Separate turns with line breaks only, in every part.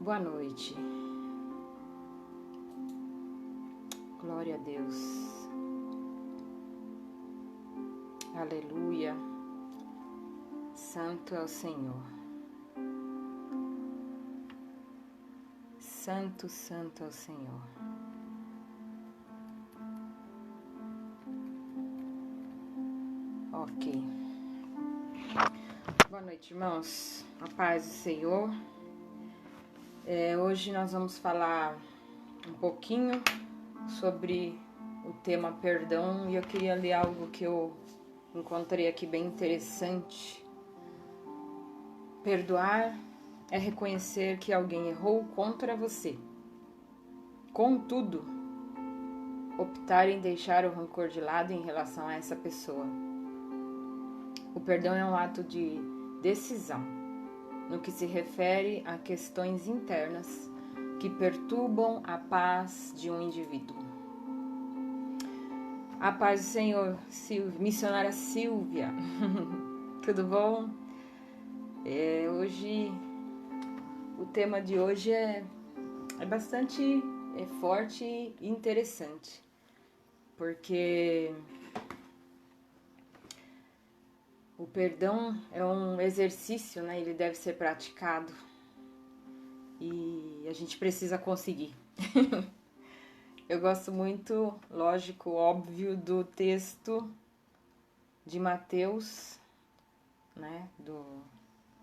Boa noite. Glória a Deus. Aleluia. Santo é o Senhor. Santo, santo é o Senhor. Ok. Boa noite, irmãos. A paz do Senhor. Hoje nós vamos falar um pouquinho sobre o tema perdão e eu queria ler algo que eu encontrei aqui bem interessante. Perdoar é reconhecer que alguém errou contra você. Contudo, optar em deixar o rancor de lado em relação a essa pessoa. O perdão é um ato de decisão no que se refere a questões internas que perturbam a paz de um indivíduo. A paz do Senhor, missionária Silvia. Tudo bom? Hoje, o tema de hoje é bastante forte e interessante, porque o perdão é um exercício, né? Ele deve ser praticado e a gente precisa conseguir. Eu gosto muito, lógico, óbvio, do texto de Mateus, né?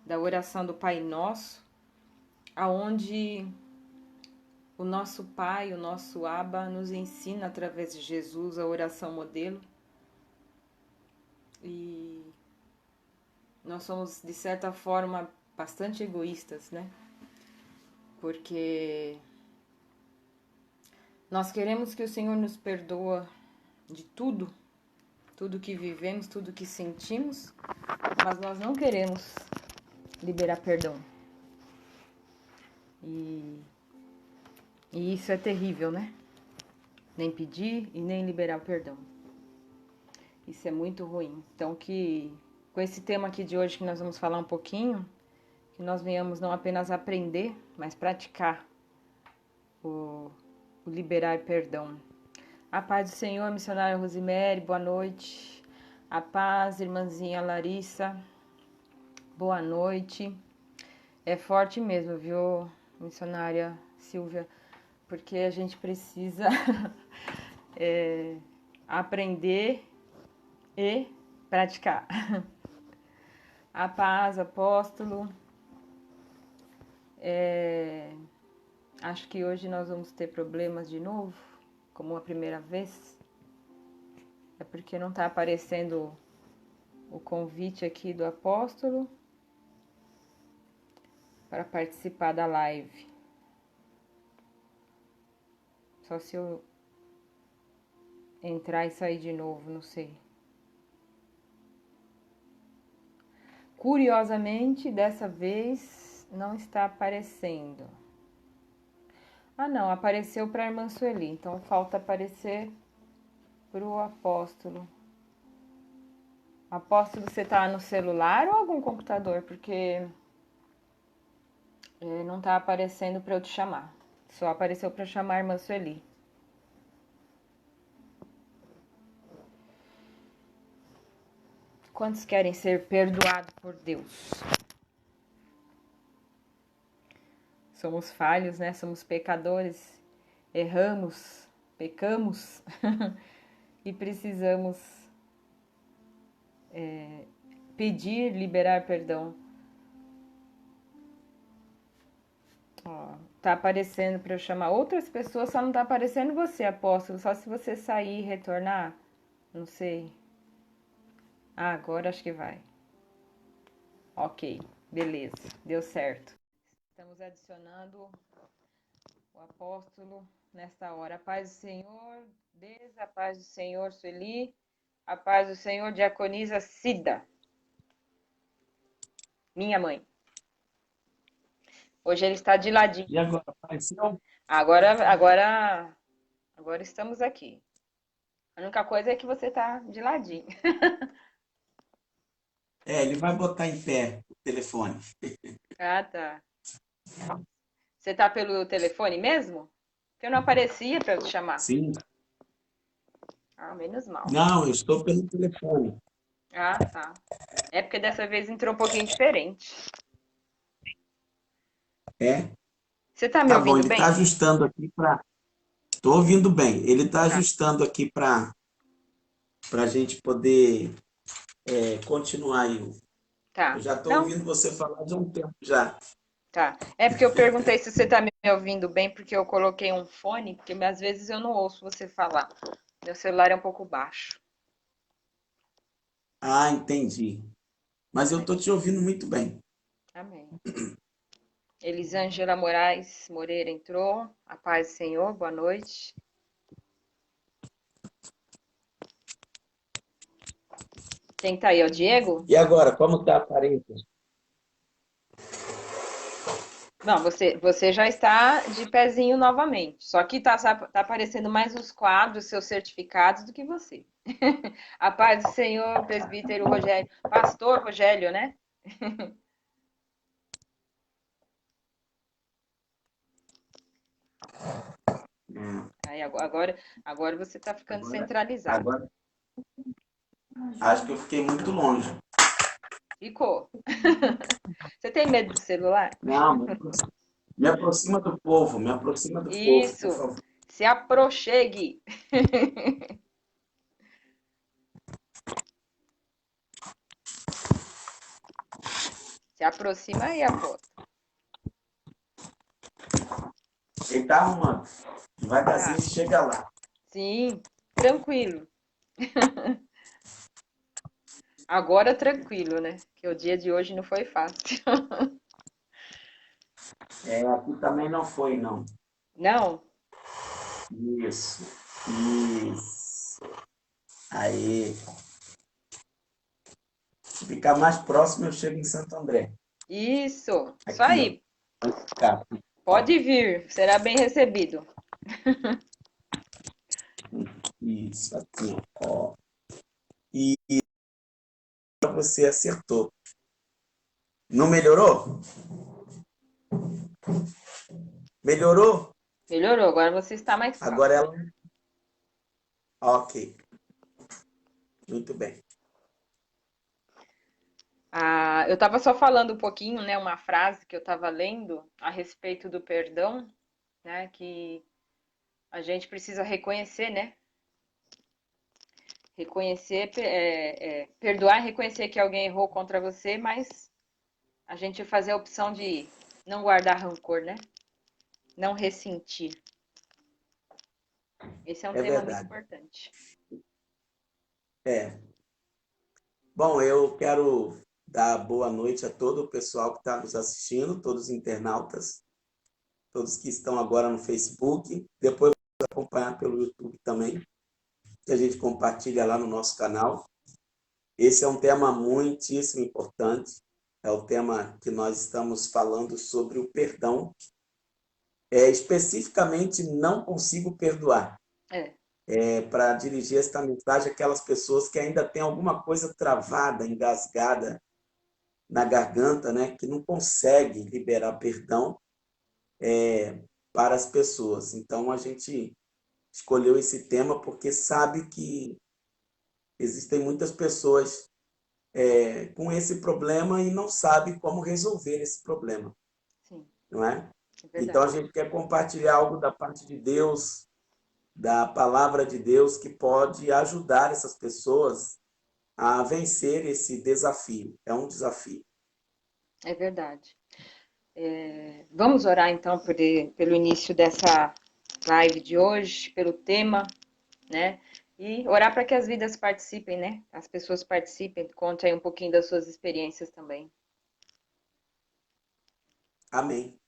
Da oração do Pai Nosso, aonde o nosso Pai, o nosso Abba, nos ensina através de Jesus a oração modelo. E nós somos, de certa forma, bastante egoístas, né? Porque nós queremos que o Senhor nos perdoa de tudo que vivemos, tudo que sentimos, mas nós não queremos liberar perdão. E isso é terrível, né? Nem pedir e nem liberar o perdão. Isso é muito ruim. Então, com esse tema aqui de hoje que nós vamos falar um pouquinho, que nós venhamos não apenas aprender, mas praticar o liberar perdão. A paz do Senhor, missionária Rosemary, boa noite. A paz, irmãzinha Larissa, boa noite. É forte mesmo, viu, missionária Silvia? Porque a gente precisa aprender e praticar. A paz, apóstolo. Acho que hoje nós vamos ter problemas de novo, como a primeira vez. É porque não está aparecendo o convite aqui do apóstolo para participar da live. Só se eu entrar e sair de novo, não sei. Curiosamente, dessa vez não está aparecendo. Ah, não, apareceu para a irmã Sueli, então falta aparecer para o apóstolo. Apóstolo, você está no celular ou algum computador? Porque não está aparecendo para eu te chamar. Só apareceu para chamar a irmã Sueli. Quantos querem ser perdoados por Deus? Somos falhos, né? Somos pecadores. Erramos, pecamos e precisamos pedir, liberar perdão. Ó, tá aparecendo para eu chamar outras pessoas, só não tá aparecendo você, apóstolo. Só se você sair e retornar. Não sei. Ah, agora acho que vai. Ok, beleza, deu certo. Estamos adicionando o apóstolo nesta hora. A paz do Senhor, Deus, a paz do Senhor, Sueli, a paz do Senhor, diaconisa Cida, minha mãe. Hoje ele está de ladinho.
E agora, apareceu?
Agora estamos aqui. A única coisa é que você está de ladinho.
Ele vai botar em pé o telefone.
Ah, tá. Você tá pelo telefone mesmo? Porque eu não aparecia para eu te chamar.
Sim.
Ah, menos mal.
Não, eu estou pelo telefone.
Ah, tá. É porque dessa vez entrou um pouquinho diferente.
É?
Você tá me
Tá bom,
ouvindo
ele está
bem?
ajustando aqui para. Estou ouvindo bem. Ele está
Tá,
ajustando aqui para a gente poder continuar aí. Eu
tá.
já estou
Não,
ouvindo você falar de um tempo já.
tá. É porque eu perguntei se você tá me ouvindo bem, porque eu coloquei um fone, porque às vezes eu não ouço você falar. Meu celular é um pouco baixo.
Ah, entendi. Mas eu estou te ouvindo muito bem.
Amém. Elisângela Moraes Moreira entrou. A paz do Senhor, boa noite. Quem tá aí é o Diego?
E agora, como está a aparência?
Não, você já está de pezinho novamente. Só que tá aparecendo mais os quadros, seus certificados, do que você. A paz do Senhor, presbítero Rogério. Pastor Rogério, né? Aí agora você está ficando
Agora,
centralizado.
agora, acho que eu fiquei muito longe.
Ficou. Você tem medo do celular?
Não, me aproxima do povo, me aproxima do povo, por
Isso.
favor.
Se aproxegue. Se aproxima aí a foto.
Ele está arrumando. Devagarzinho
Tá.
ele chega lá.
Sim, tranquilo. Agora tranquilo, né? Que o dia de hoje não foi fácil.
É, aqui também não foi, não.
Não?
Isso, isso. Aí, se ficar mais próximo, eu chego em Santo André.
Isso
Aqui, ó.
aí.
Cá.
Pode vir, será bem recebido.
Isso, assim, ó. E você acertou. Não melhorou? Melhorou?
Melhorou, agora você está mais
Agora
próximo.
ela. Ok, muito bem.
Ah, eu estava só falando um pouquinho, né, uma frase que eu estava lendo a respeito do perdão, né, que a gente precisa reconhecer, né, reconhecer, perdoar e reconhecer que alguém errou contra você, mas a gente fazer a opção de não guardar rancor, né, não ressentir. Esse é um
É
tema muito
verdade.
importante.
É. Bom, eu quero dar boa noite a todo o pessoal que está nos assistindo, todos os internautas, todos que estão agora no Facebook. Depois vamos acompanhar pelo YouTube também, que a gente compartilha lá no nosso canal. Esse é um tema muitíssimo importante. É o tema que nós estamos falando sobre o perdão. Especificamente, não consigo perdoar.
É,
Para dirigir esta mensagem àquelas pessoas que ainda têm alguma coisa travada, engasgada na garganta, né, que não consegue liberar perdão para as pessoas. Então a gente escolheu esse tema porque sabe que existem muitas pessoas com esse problema e não sabe como resolver esse problema,
sim,
não é?
é
Então a
verdade.
gente quer compartilhar algo da parte de Deus, da palavra de Deus, que pode ajudar essas pessoas a vencer esse desafio. É um desafio.
É verdade. Vamos orar então pelo início dessa live de hoje, pelo tema, né? E orar para que as vidas participem, né? As pessoas participem, contem um pouquinho das suas experiências também.
Amém.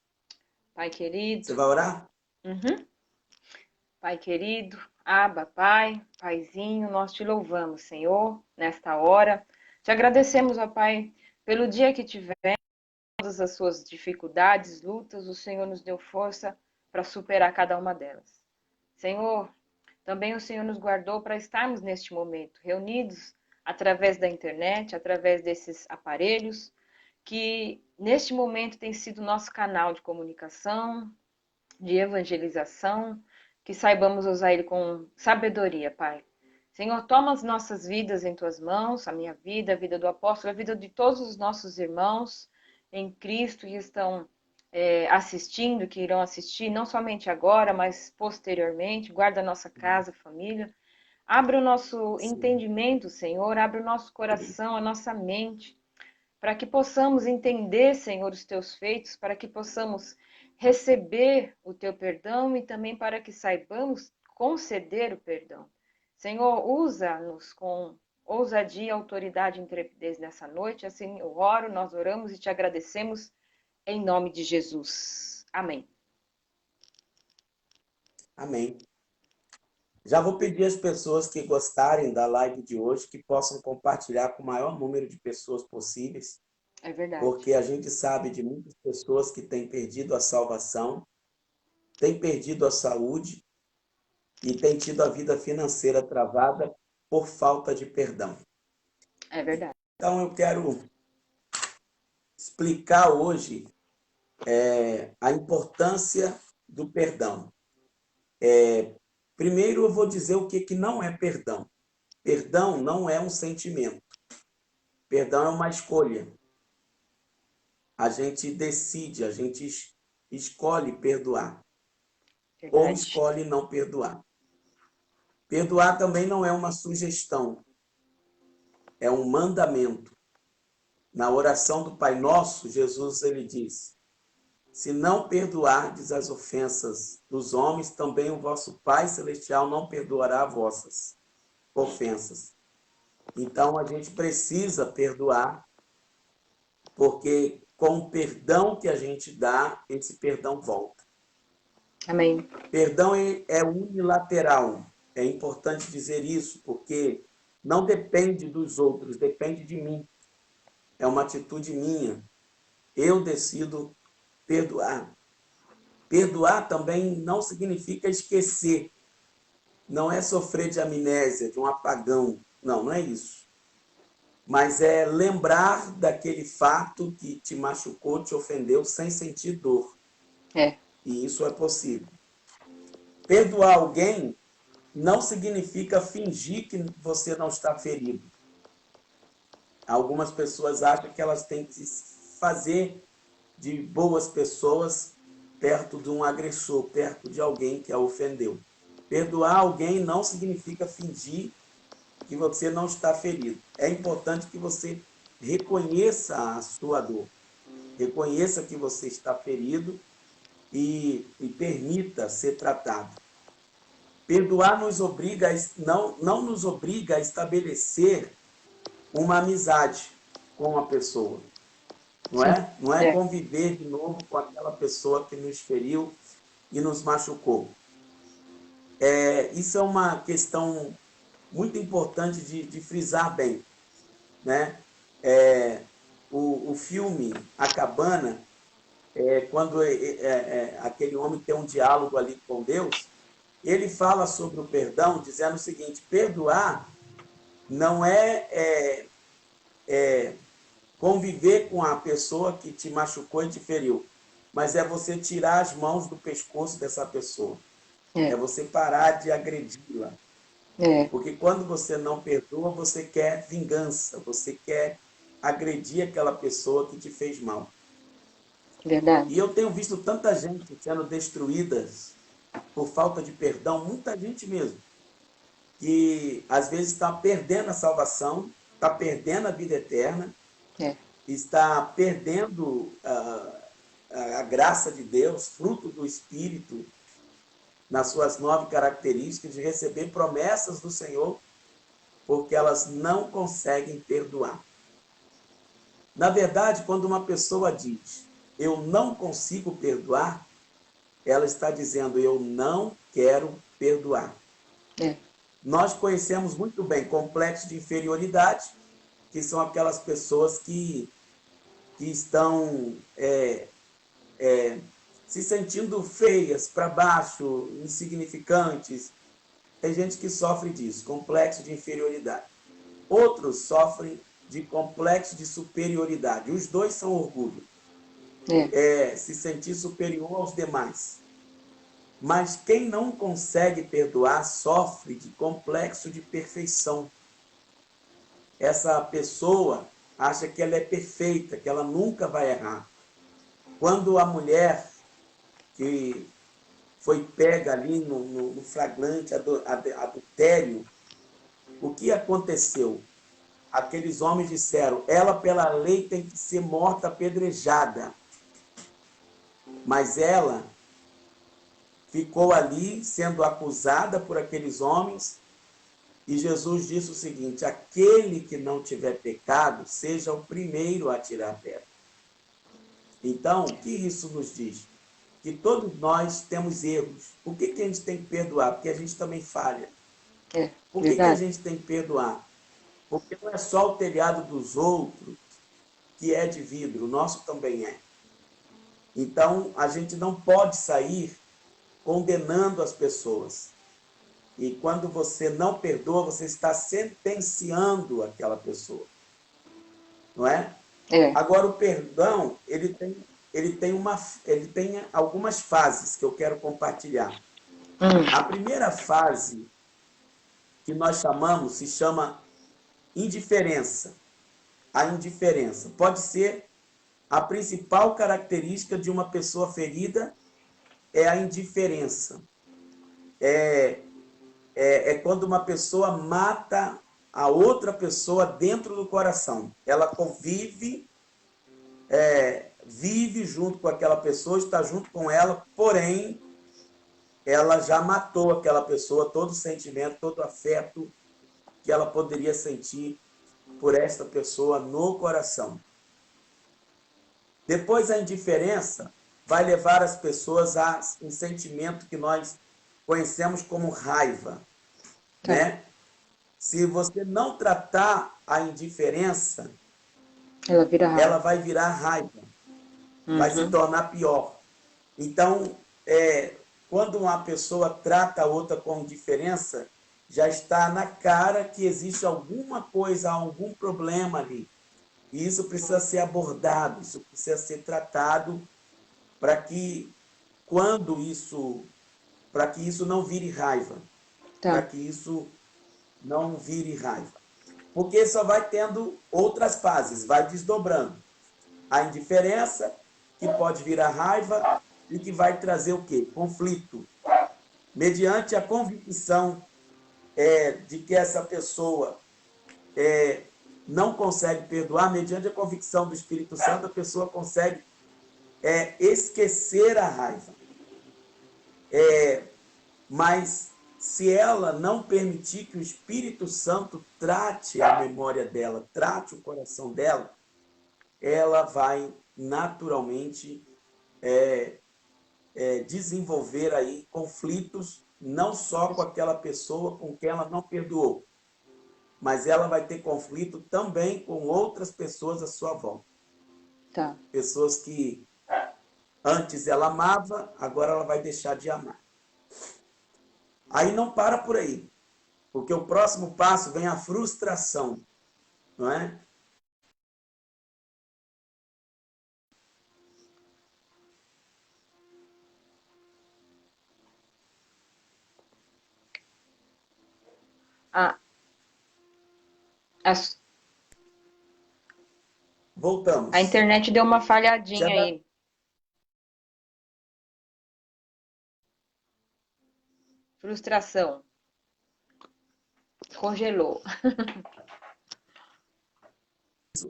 Pai querido,
Você vai orar?
uhum. Pai querido, Abba, Pai, Paizinho, nós te louvamos, Senhor, nesta hora. Te agradecemos, ó Pai, pelo dia que tivemos, todas as suas dificuldades, lutas, o Senhor nos deu força para superar cada uma delas. Senhor, também o Senhor nos guardou para estarmos neste momento, reunidos através da internet, através desses aparelhos, que neste momento tem sido nosso canal de comunicação, de evangelização, que saibamos usar ele com sabedoria, Pai. Senhor, toma as nossas vidas em tuas mãos, a minha vida, a vida do apóstolo, a vida de todos os nossos irmãos em Cristo que estão assistindo, que irão assistir, não somente agora, mas posteriormente. Guarda a nossa casa, família. Abre o nosso
Sim,
entendimento, Senhor, abre o nosso coração, a nossa mente, para que possamos entender, Senhor, os teus feitos, para que possamos receber o teu perdão e também para que saibamos conceder o perdão. Senhor, usa-nos com ousadia, autoridade e intrepidez nessa noite. Assim eu oro, nós oramos e te agradecemos em nome de Jesus. Amém.
amém. Já vou pedir às pessoas que gostarem da live de hoje que possam compartilhar com o maior número de pessoas possíveis,
É verdade.
porque a gente sabe de muitas pessoas que têm perdido a salvação, têm perdido a saúde e têm tido a vida financeira travada por falta de perdão.
É verdade.
Então eu quero explicar hoje a importância do perdão. Primeiro eu vou dizer o que não é perdão. Perdão não é um sentimento. Perdão é uma escolha. A gente decide, a gente escolhe perdoar ou
Verdade.
escolhe não perdoar. Perdoar também não é uma sugestão, é um mandamento. Na oração do Pai Nosso, Jesus ele diz: se não perdoardes as ofensas dos homens, também o vosso Pai Celestial não perdoará vossas ofensas. Então a gente precisa perdoar, porque com o perdão que a gente dá, esse perdão volta.
Amém.
Perdão é unilateral. É importante dizer isso, porque não depende dos outros, depende de mim. É uma atitude minha. Eu decido perdoar. Perdoar também não significa esquecer. Não é sofrer de amnésia, de um apagão. Não, não é isso. Mas é lembrar daquele fato que te machucou, te ofendeu, sem sentir dor.
É.
E isso é possível. Perdoar alguém não significa fingir que você não está ferido. Algumas pessoas acham que elas têm que se fazer de boas pessoas perto de um agressor, perto de alguém que a ofendeu. Perdoar alguém não significa fingir que você não está ferido. É importante que você reconheça a sua dor, reconheça que você está ferido e permita ser tratado. Perdoar nos obriga não nos obriga a estabelecer uma amizade com a pessoa, não
Sim.
é? Não é
É.
conviver de novo com aquela pessoa que nos feriu e nos machucou. Isso é uma questão muito importante de frisar bem, né? O filme A Cabana, quando aquele homem tem um diálogo ali com Deus, ele fala sobre o perdão, dizendo o seguinte: perdoar não é conviver com a pessoa que te machucou e te feriu, mas é você tirar as mãos do pescoço dessa pessoa. É
É.
você parar de agredi-la.
É.
Porque quando você não perdoa, você quer vingança, você quer agredir aquela pessoa que te fez mal. E
Verdade.
eu tenho visto tanta gente sendo destruída por falta de perdão, muita gente mesmo, que às vezes está perdendo a salvação, está perdendo a vida eterna,
É.
está perdendo a graça de Deus, fruto do Espírito, nas suas 9 características, de receber promessas do Senhor, porque elas não conseguem perdoar. Na verdade, quando uma pessoa diz, eu não consigo perdoar, ela está dizendo, eu não quero perdoar.
É.
Nós conhecemos muito bem complexo de inferioridade, que são aquelas pessoas que estão se sentindo feias, para baixo, insignificantes. Tem gente que sofre disso, complexo de inferioridade. Outros sofrem de complexo de superioridade. Os dois são orgulho. se sentir superior aos demais. Mas quem não consegue perdoar sofre de complexo de perfeição. Essa pessoa acha que ela é perfeita, que ela nunca vai errar. Quando a mulher que foi pega ali no flagrante adultério, o que aconteceu? Aqueles homens disseram, ela pela lei tem que ser morta apedrejada. Mas ela ficou ali sendo acusada por aqueles homens, e Jesus disse o seguinte, aquele que não tiver pecado, seja o primeiro a tirar a pedra. Então, o que isso nos diz? Que todos nós temos erros. Por que a gente tem que perdoar? Porque a gente também falha. Por que a gente tem que perdoar? Porque não é só o telhado dos outros que é de vidro, o nosso também é. Então, a gente não pode sair condenando as pessoas. E quando você não perdoa, você está sentenciando aquela pessoa. Não é? Agora, o perdão, ele tem algumas fases que eu quero compartilhar. A primeira fase, que nós chamamos, se chama indiferença. A indiferença pode ser a principal característica de uma pessoa ferida, é a indiferença. É quando uma pessoa mata a outra pessoa dentro do coração. Ela convive, vive junto com aquela pessoa, está junto com ela, porém, ela já matou aquela pessoa, todo o sentimento, todo o afeto que ela poderia sentir por esta pessoa no coração. Depois, a indiferença vai levar as pessoas a um sentimento que nós conhecemos como raiva. Né? Se você não tratar a indiferença, ela vai virar raiva, vai se tornar pior. Então, quando uma pessoa trata a outra com indiferença, já está na cara que existe alguma coisa, algum problema ali. E isso precisa ser abordado, isso precisa ser tratado para que para que isso não vire raiva, para que isso não vire raiva. Porque só vai tendo outras fases, vai desdobrando. A indiferença, que pode virar raiva, e que vai trazer o quê? Conflito. Mediante a convicção de que essa pessoa não consegue perdoar, mediante a convicção do Espírito Santo, a pessoa consegue esquecer a raiva. Mas se ela não permitir que o Espírito Santo trate a memória dela, trate o coração dela, ela vai naturalmente desenvolver aí conflitos, não só com aquela pessoa com quem ela não perdoou, mas ela vai ter conflito também com outras pessoas à sua volta. Pessoas que antes ela amava, agora ela vai deixar de amar. Aí não para por aí, porque o próximo passo vem a frustração, não é? Voltamos.
A internet deu uma falhadinha aí. Frustração. Congelou.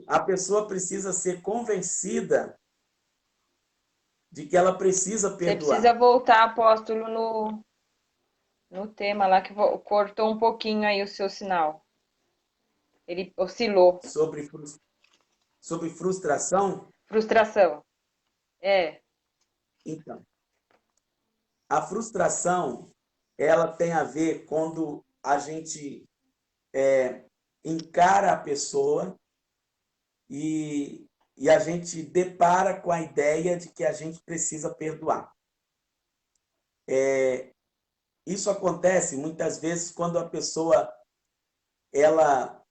A pessoa precisa ser convencida de que ela precisa perdoar.
Você precisa voltar, apóstolo, no tema lá, que cortou um pouquinho aí o seu sinal. Ele oscilou.
Sobre frustração?
Frustração.
Então, a frustração, ela tem a ver quando a gente encara a pessoa e a gente depara com a ideia de que a gente precisa perdoar. Isso acontece muitas vezes quando a pessoa ela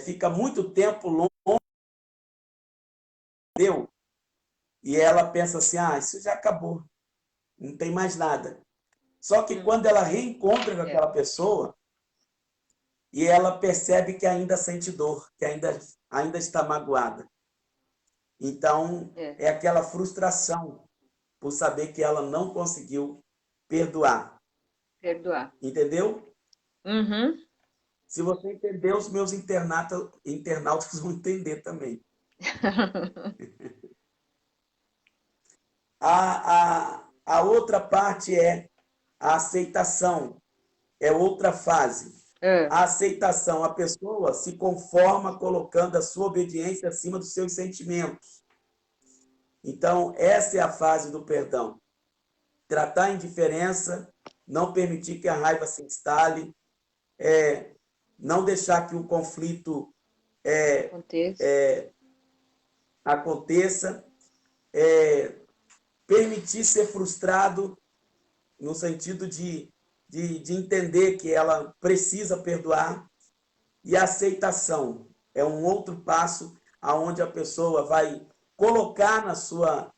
fica muito tempo longe de Deus, e ela pensa assim, isso já acabou, não tem mais nada. Só que quando ela reencontra com aquela pessoa, e ela percebe que ainda sente dor, que ainda está magoada. Então, é aquela frustração por saber que ela não conseguiu perdoar.
Perdoar.
Entendeu?
Uhum.
Se você entender, os meus internautas vão entender também. A outra parte é a aceitação, é outra fase. A aceitação, a pessoa se conforma colocando a sua obediência acima dos seus sentimentos. Então, essa é a fase do perdão. Tratar a indiferença, não permitir que a raiva se instale, não deixar que o conflito aconteça, permitir ser frustrado no sentido de entender que ela precisa perdoar, e a aceitação é um outro passo aonde a pessoa vai colocar na sua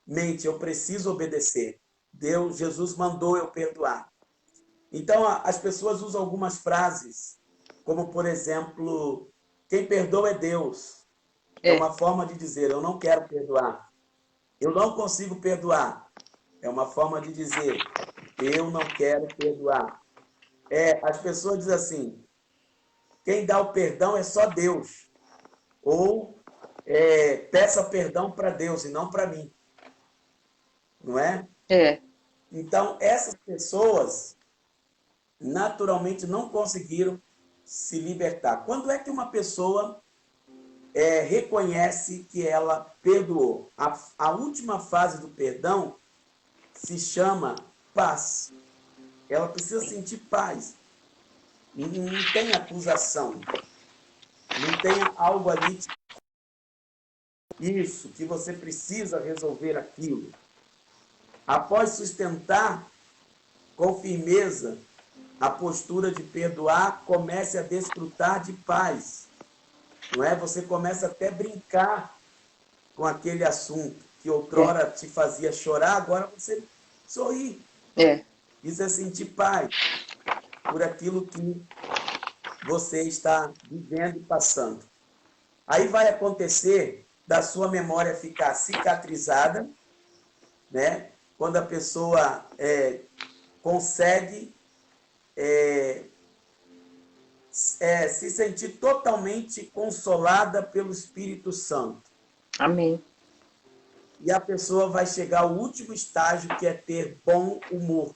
mente, eu preciso obedecer. Deus, Jesus mandou eu perdoar. Então, as pessoas usam algumas frases, como, por exemplo, quem perdoa é Deus. É uma forma de dizer, eu não quero perdoar. Eu não consigo perdoar. É uma forma de dizer, eu não quero perdoar. As pessoas dizem assim, quem dá o perdão é só Deus. Ou peça perdão para Deus e não para mim. Não é? Então, essas pessoas naturalmente não conseguiram se libertar. Quando é que uma pessoa reconhece que ela perdoou? A última fase do perdão se chama paz. Ela precisa sentir paz. Não tem acusação. Não tem algo ali, isso, que você precisa resolver aquilo. Após sustentar com firmeza a postura de perdoar, comece a desfrutar de paz. Não é? Você começa até a brincar com aquele assunto que outrora te fazia chorar, agora você sorri. Isso é sentir paz por aquilo que você está vivendo e passando. Aí vai acontecer da sua memória ficar cicatrizada, né? Quando a pessoa consegue se sentir totalmente consolada pelo Espírito Santo.
Amém.
E a pessoa vai chegar ao último estágio, que é ter bom humor.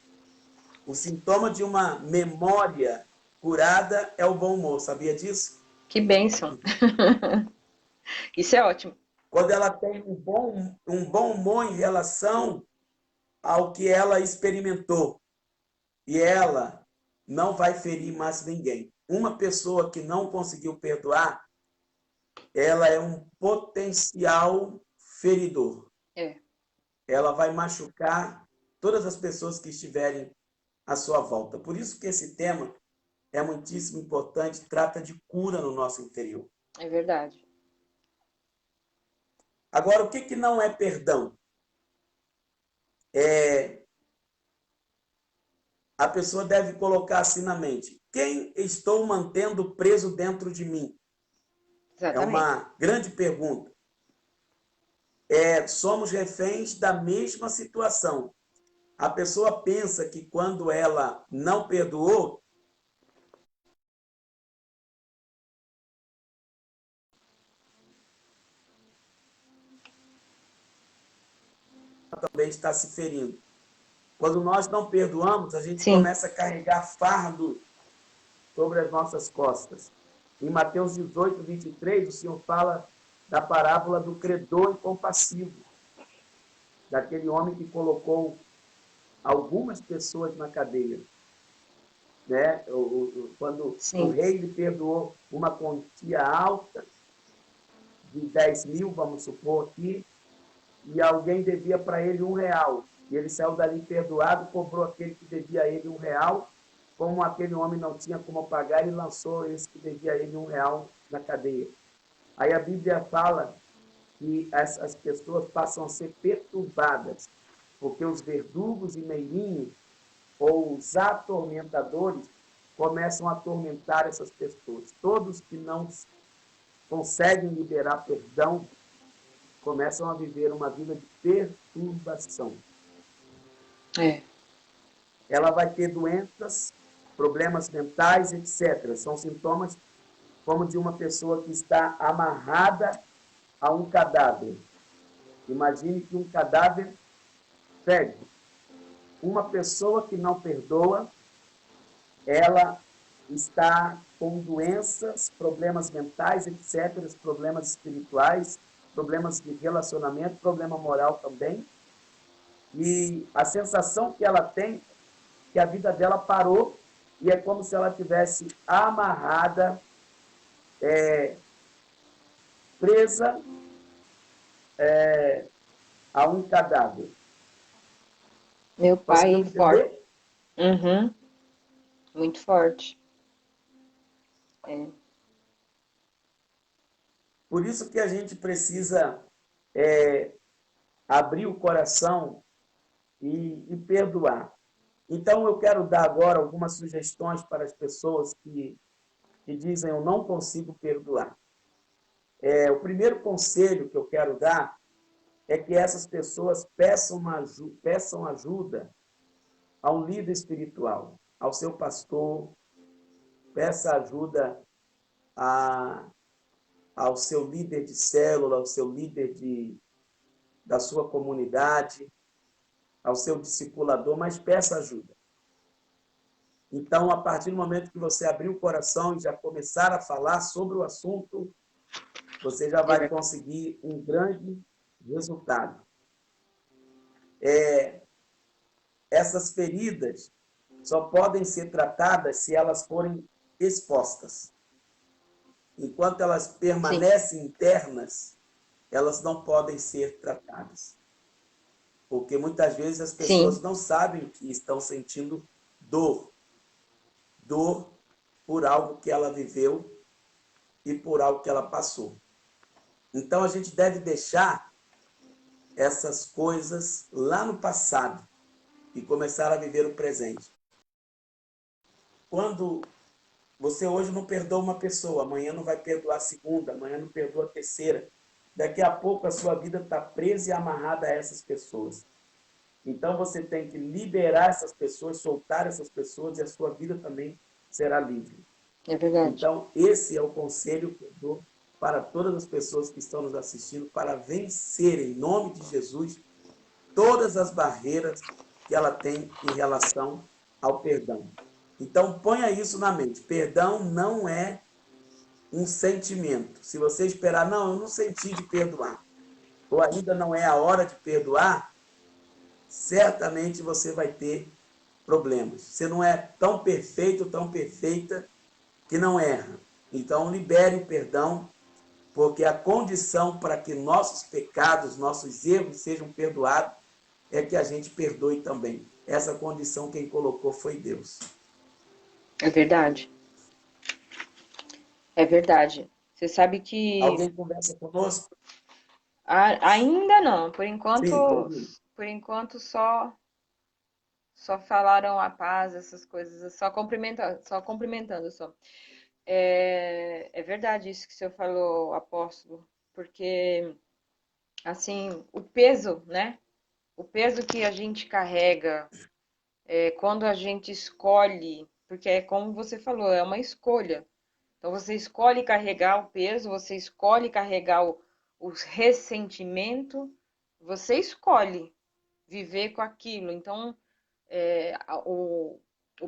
O sintoma de uma memória curada é o bom humor, sabia disso?
Que bênção. Isso é ótimo.
Quando ela tem um bom humor em relação ao que ela experimentou. E ela não vai ferir mais ninguém. Uma pessoa que não conseguiu perdoar, ela é um potencial feridor. Ela vai machucar todas as pessoas que estiverem à sua volta. Por isso que esse tema é muitíssimo importante, trata de cura no nosso interior.
É verdade.
Agora, o que não é perdão? A pessoa deve colocar assim na mente: quem estou mantendo preso dentro de mim?
Exatamente.
É uma grande pergunta. Somos reféns da mesma situação. A pessoa pensa que quando ela não perdoou, ela também está se ferindo. Quando nós não perdoamos, a gente começa a carregar fardo sobre as nossas costas. Em Mateus 18, 23, o Senhor fala da parábola do credor incompassivo, daquele homem que colocou algumas pessoas na cadeia. Né? Quando o rei lhe perdoou uma quantia alta, de 10 mil, vamos supor aqui, e alguém devia para ele R$1. E ele saiu dali perdoado, cobrou aquele que devia a ele R$1. Como aquele homem não tinha como pagar, ele lançou esse que devia a ele R$1 na cadeia. Aí a Bíblia fala que as pessoas passam a ser perturbadas, porque os verdugos e meirinhos, ou os atormentadores, começam a atormentar essas pessoas. Todos que não conseguem liberar perdão começam a viver uma vida de perturbação.
É.
Ela vai ter doenças, problemas mentais, etc. São sintomas como de uma pessoa que está amarrada a um cadáver. Imagine que um cadáver fede. Uma pessoa que não perdoa, ela está com doenças, problemas mentais, etc., problemas espirituais, problemas de relacionamento, problema moral também. E a sensação que ela tem é que a vida dela parou e é como se ela tivesse amarrada, presa a um cadáver.
Meu
Conseguiu
pai,
me
forte.
entender?
Uhum, muito forte. É.
Por isso que a gente precisa é, abrir o coração e perdoar. Então, eu quero dar agora algumas sugestões para as pessoas que dizem eu não consigo perdoar. O primeiro conselho que eu quero dar é que essas pessoas peçam ajuda a um líder espiritual, ao seu pastor, peça ajuda a, ao seu líder de célula, ao seu líder da sua comunidade, ao seu discipulador, mas peça ajuda. Então, a partir do momento que você abrir o coração e já começar a falar sobre o assunto, você já
É
vai
verdade.
conseguir um grande resultado. Essas feridas só podem ser tratadas se elas forem expostas. Enquanto elas
Sim,
permanecem internas, elas não podem ser tratadas. Porque muitas vezes as
sim,
pessoas não sabem que estão sentindo dor. Dor por algo que ela viveu e por algo que ela passou. Então a gente deve deixar essas coisas lá no passado e começar a viver o presente. Quando você hoje não perdoa uma pessoa, amanhã não vai perdoar a segunda, amanhã não perdoa a terceira. Daqui a pouco a sua vida está presa e amarrada a essas pessoas. Então você tem que liberar essas pessoas, soltar essas pessoas e a sua vida também será livre.
é verdade.
Então, esse é o conselho que eu dou para todas as pessoas que estão nos assistindo, para vencer, em nome de Jesus, todas as barreiras que ela tem em relação ao perdão. Então, ponha isso na mente. Perdão não é um sentimento. Se você esperar, não, eu não senti de perdoar, ou ainda não é a hora de perdoar, certamente você vai ter problemas. Você não é tão perfeito, tão perfeita, que não erra. Então, libere o perdão, porque a condição para que nossos pecados, nossos erros sejam perdoados é que a gente perdoe também. Essa condição quem colocou foi Deus.
É verdade. É verdade. Você sabe que
Alguém conversa conosco?
ainda não,
Sim, estou ouvindo.
por enquanto só falaram a paz, essas coisas, só cumprimentando só. É verdade isso que o senhor falou, apóstolo, porque assim, o peso, né? O peso que a gente carrega quando a gente escolhe, porque é como você falou, é uma escolha. Então você escolhe carregar o peso, você escolhe carregar o ressentimento, você escolhe viver com aquilo. Então o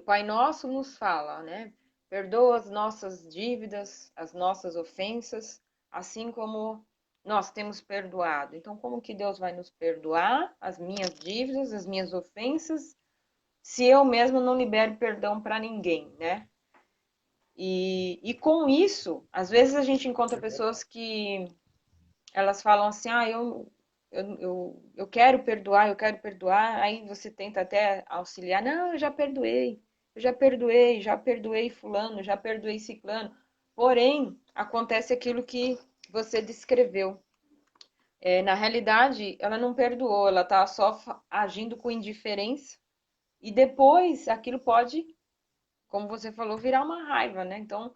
Pai Nosso nos fala, né? Perdoa as nossas dívidas, as nossas ofensas, assim como nós temos perdoado. Então, como que Deus vai nos perdoar as minhas dívidas, as minhas ofensas, se eu mesmo não libero perdão para ninguém, né? E com isso, às vezes a gente encontra pessoas que elas falam assim, eu quero perdoar, aí você tenta até auxiliar, não, já perdoei fulano, já perdoei ciclano, porém, acontece aquilo que você descreveu, Na realidade, ela não perdoou, ela tá só agindo com indiferença. E depois aquilo pode, como você falou, virar uma raiva, né? Então,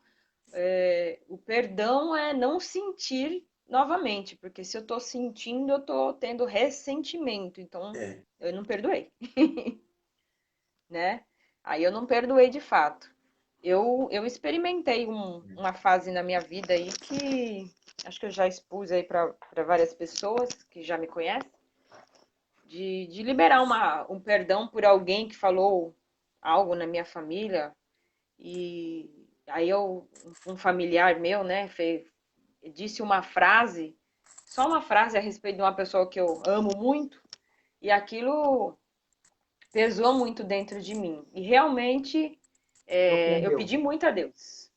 o perdão é não sentir novamente, porque se eu tô sentindo, eu tô tendo ressentimento. Então,
É,
eu não perdoei, né? Aí eu não perdoei de fato. Eu experimentei uma fase na minha vida aí que acho que eu já expus aí para várias pessoas que já me conhecem, de liberar um perdão por alguém que falou algo na minha família. E aí um familiar meu, né, disse uma frase, só uma frase a respeito de uma pessoa que eu amo muito, e aquilo pesou muito dentro de mim. E realmente eu
ofendeu.
pedi muito a Deus.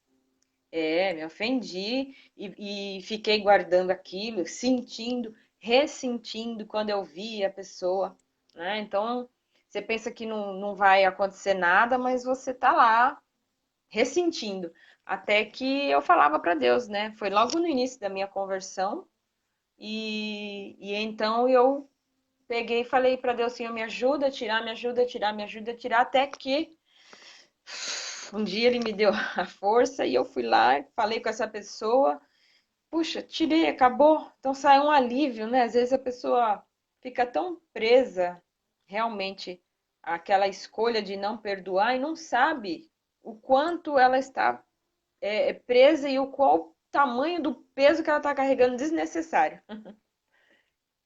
Me ofendi e fiquei guardando aquilo, sentindo, ressentindo quando eu vi a pessoa, né? Então, você pensa que não vai acontecer nada, mas você tá lá ressentindo. Até que eu falava para Deus, né? Foi logo no início da minha conversão. E então eu peguei e falei para Deus, Senhor, me ajuda a tirar, me ajuda a tirar, me ajuda a tirar, até que um dia ele me deu a força e eu fui lá, falei com essa pessoa, puxa, tirei, acabou. Então sai um alívio, né? Às vezes a pessoa fica tão presa realmente àquela escolha de não perdoar e não sabe o quanto ela está presa e o qual tamanho do peso que ela está carregando desnecessário.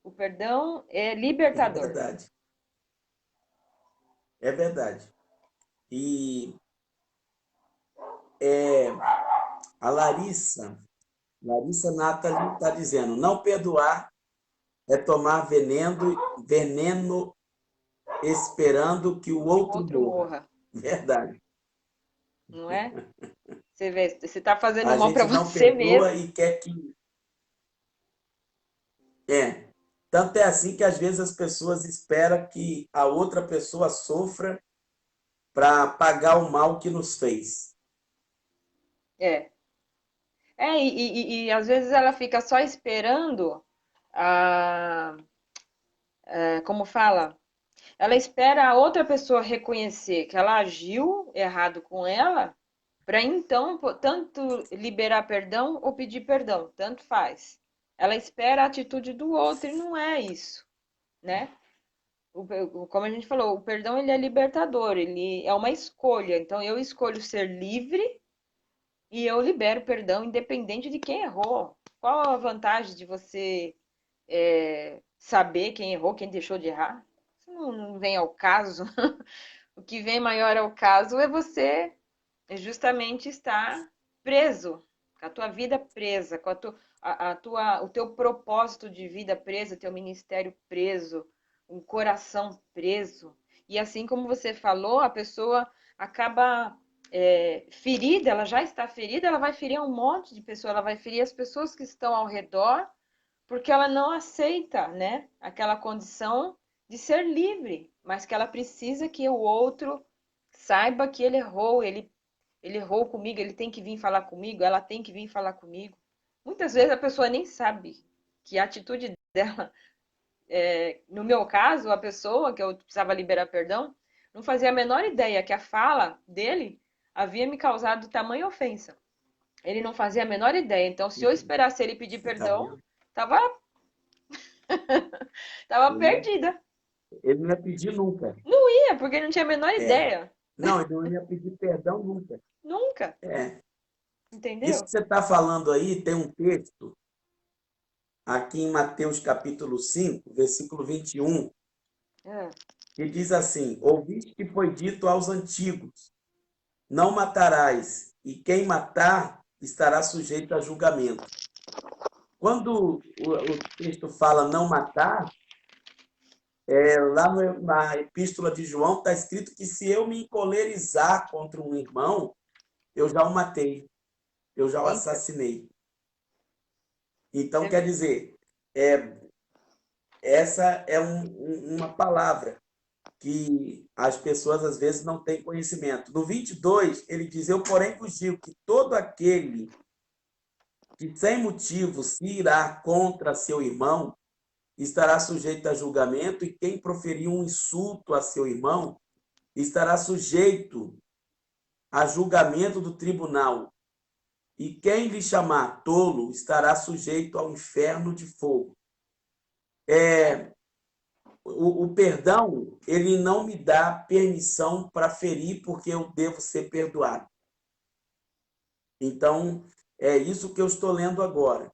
O perdão é
É
libertador.
verdade. É verdade. E a Larissa Nathalie está dizendo, não perdoar é tomar veneno esperando que o
Que o
outro
outro
morra.
morra,
Verdade.
não é? Você vê, você está fazendo
A
mal para
gente não
você
perdoa
mesmo.
e quer que. É. Tanto é assim que às vezes as pessoas esperam que a outra pessoa sofra para pagar o mal que nos fez.
É. E às vezes ela fica só esperando a, como fala? Ela espera a outra pessoa reconhecer que ela agiu errado com ela, para então tanto liberar perdão ou pedir perdão, tanto faz. Ela espera a atitude do outro e não é isso, né? Como a gente falou, o perdão ele é libertador, ele é uma escolha. Então eu escolho ser livre e eu libero perdão independente de quem errou. Qual a vantagem de você saber quem errou, quem deixou de errar? Isso não vem ao caso. O que vem maior ao caso é você justamente estar preso, com a tua vida presa, com o teu propósito de vida preso, teu ministério preso, um coração preso. E assim como você falou, a pessoa acaba ferida, ela já está ferida, ela vai ferir um monte de pessoas, ela vai ferir as pessoas que estão ao redor, porque ela não aceita, né, aquela condição de ser livre, mas que ela precisa que o outro saiba que ele errou comigo, ele tem que vir falar comigo, ela tem que vir falar comigo. Muitas vezes a pessoa nem sabe que a atitude dela, no meu caso, a pessoa que eu precisava liberar perdão, não fazia a menor ideia que a fala dele havia me causado tamanha ofensa. Ele não fazia a menor ideia. Então, se eu esperasse ele pedir
Você está
perdão,
vendo?
tava, tava
Ele,
perdida.
ele não ia pedir nunca.
Não ia, porque ele não tinha a menor
É.
ideia.
Não, ele não ia pedir perdão nunca.
Nunca.
É. Isso
Entendeu?
que você está falando aí tem um texto aqui em Mateus capítulo 5, versículo 21,
É,
que diz assim: Ouviste que foi dito aos antigos: Não matarás, e quem matar estará sujeito a julgamento. Quando o texto fala não matar, lá na epístola de João está escrito que se eu me encolerizar contra um irmão, eu já o matei, eu já o
eita,
assassinei. Então,
você
quer
vê.
dizer, é, essa é uma palavra que as pessoas às vezes não têm conhecimento. No 22, ele diz: Eu, porém, vos digo que todo aquele que sem motivo se irá contra seu irmão estará sujeito a julgamento, e quem proferir um insulto a seu irmão estará sujeito a julgamento do tribunal. E quem lhe chamar tolo estará sujeito ao inferno de fogo. O perdão, ele não me dá permissão para ferir, porque eu devo ser perdoado. Então, é isso que eu estou lendo agora.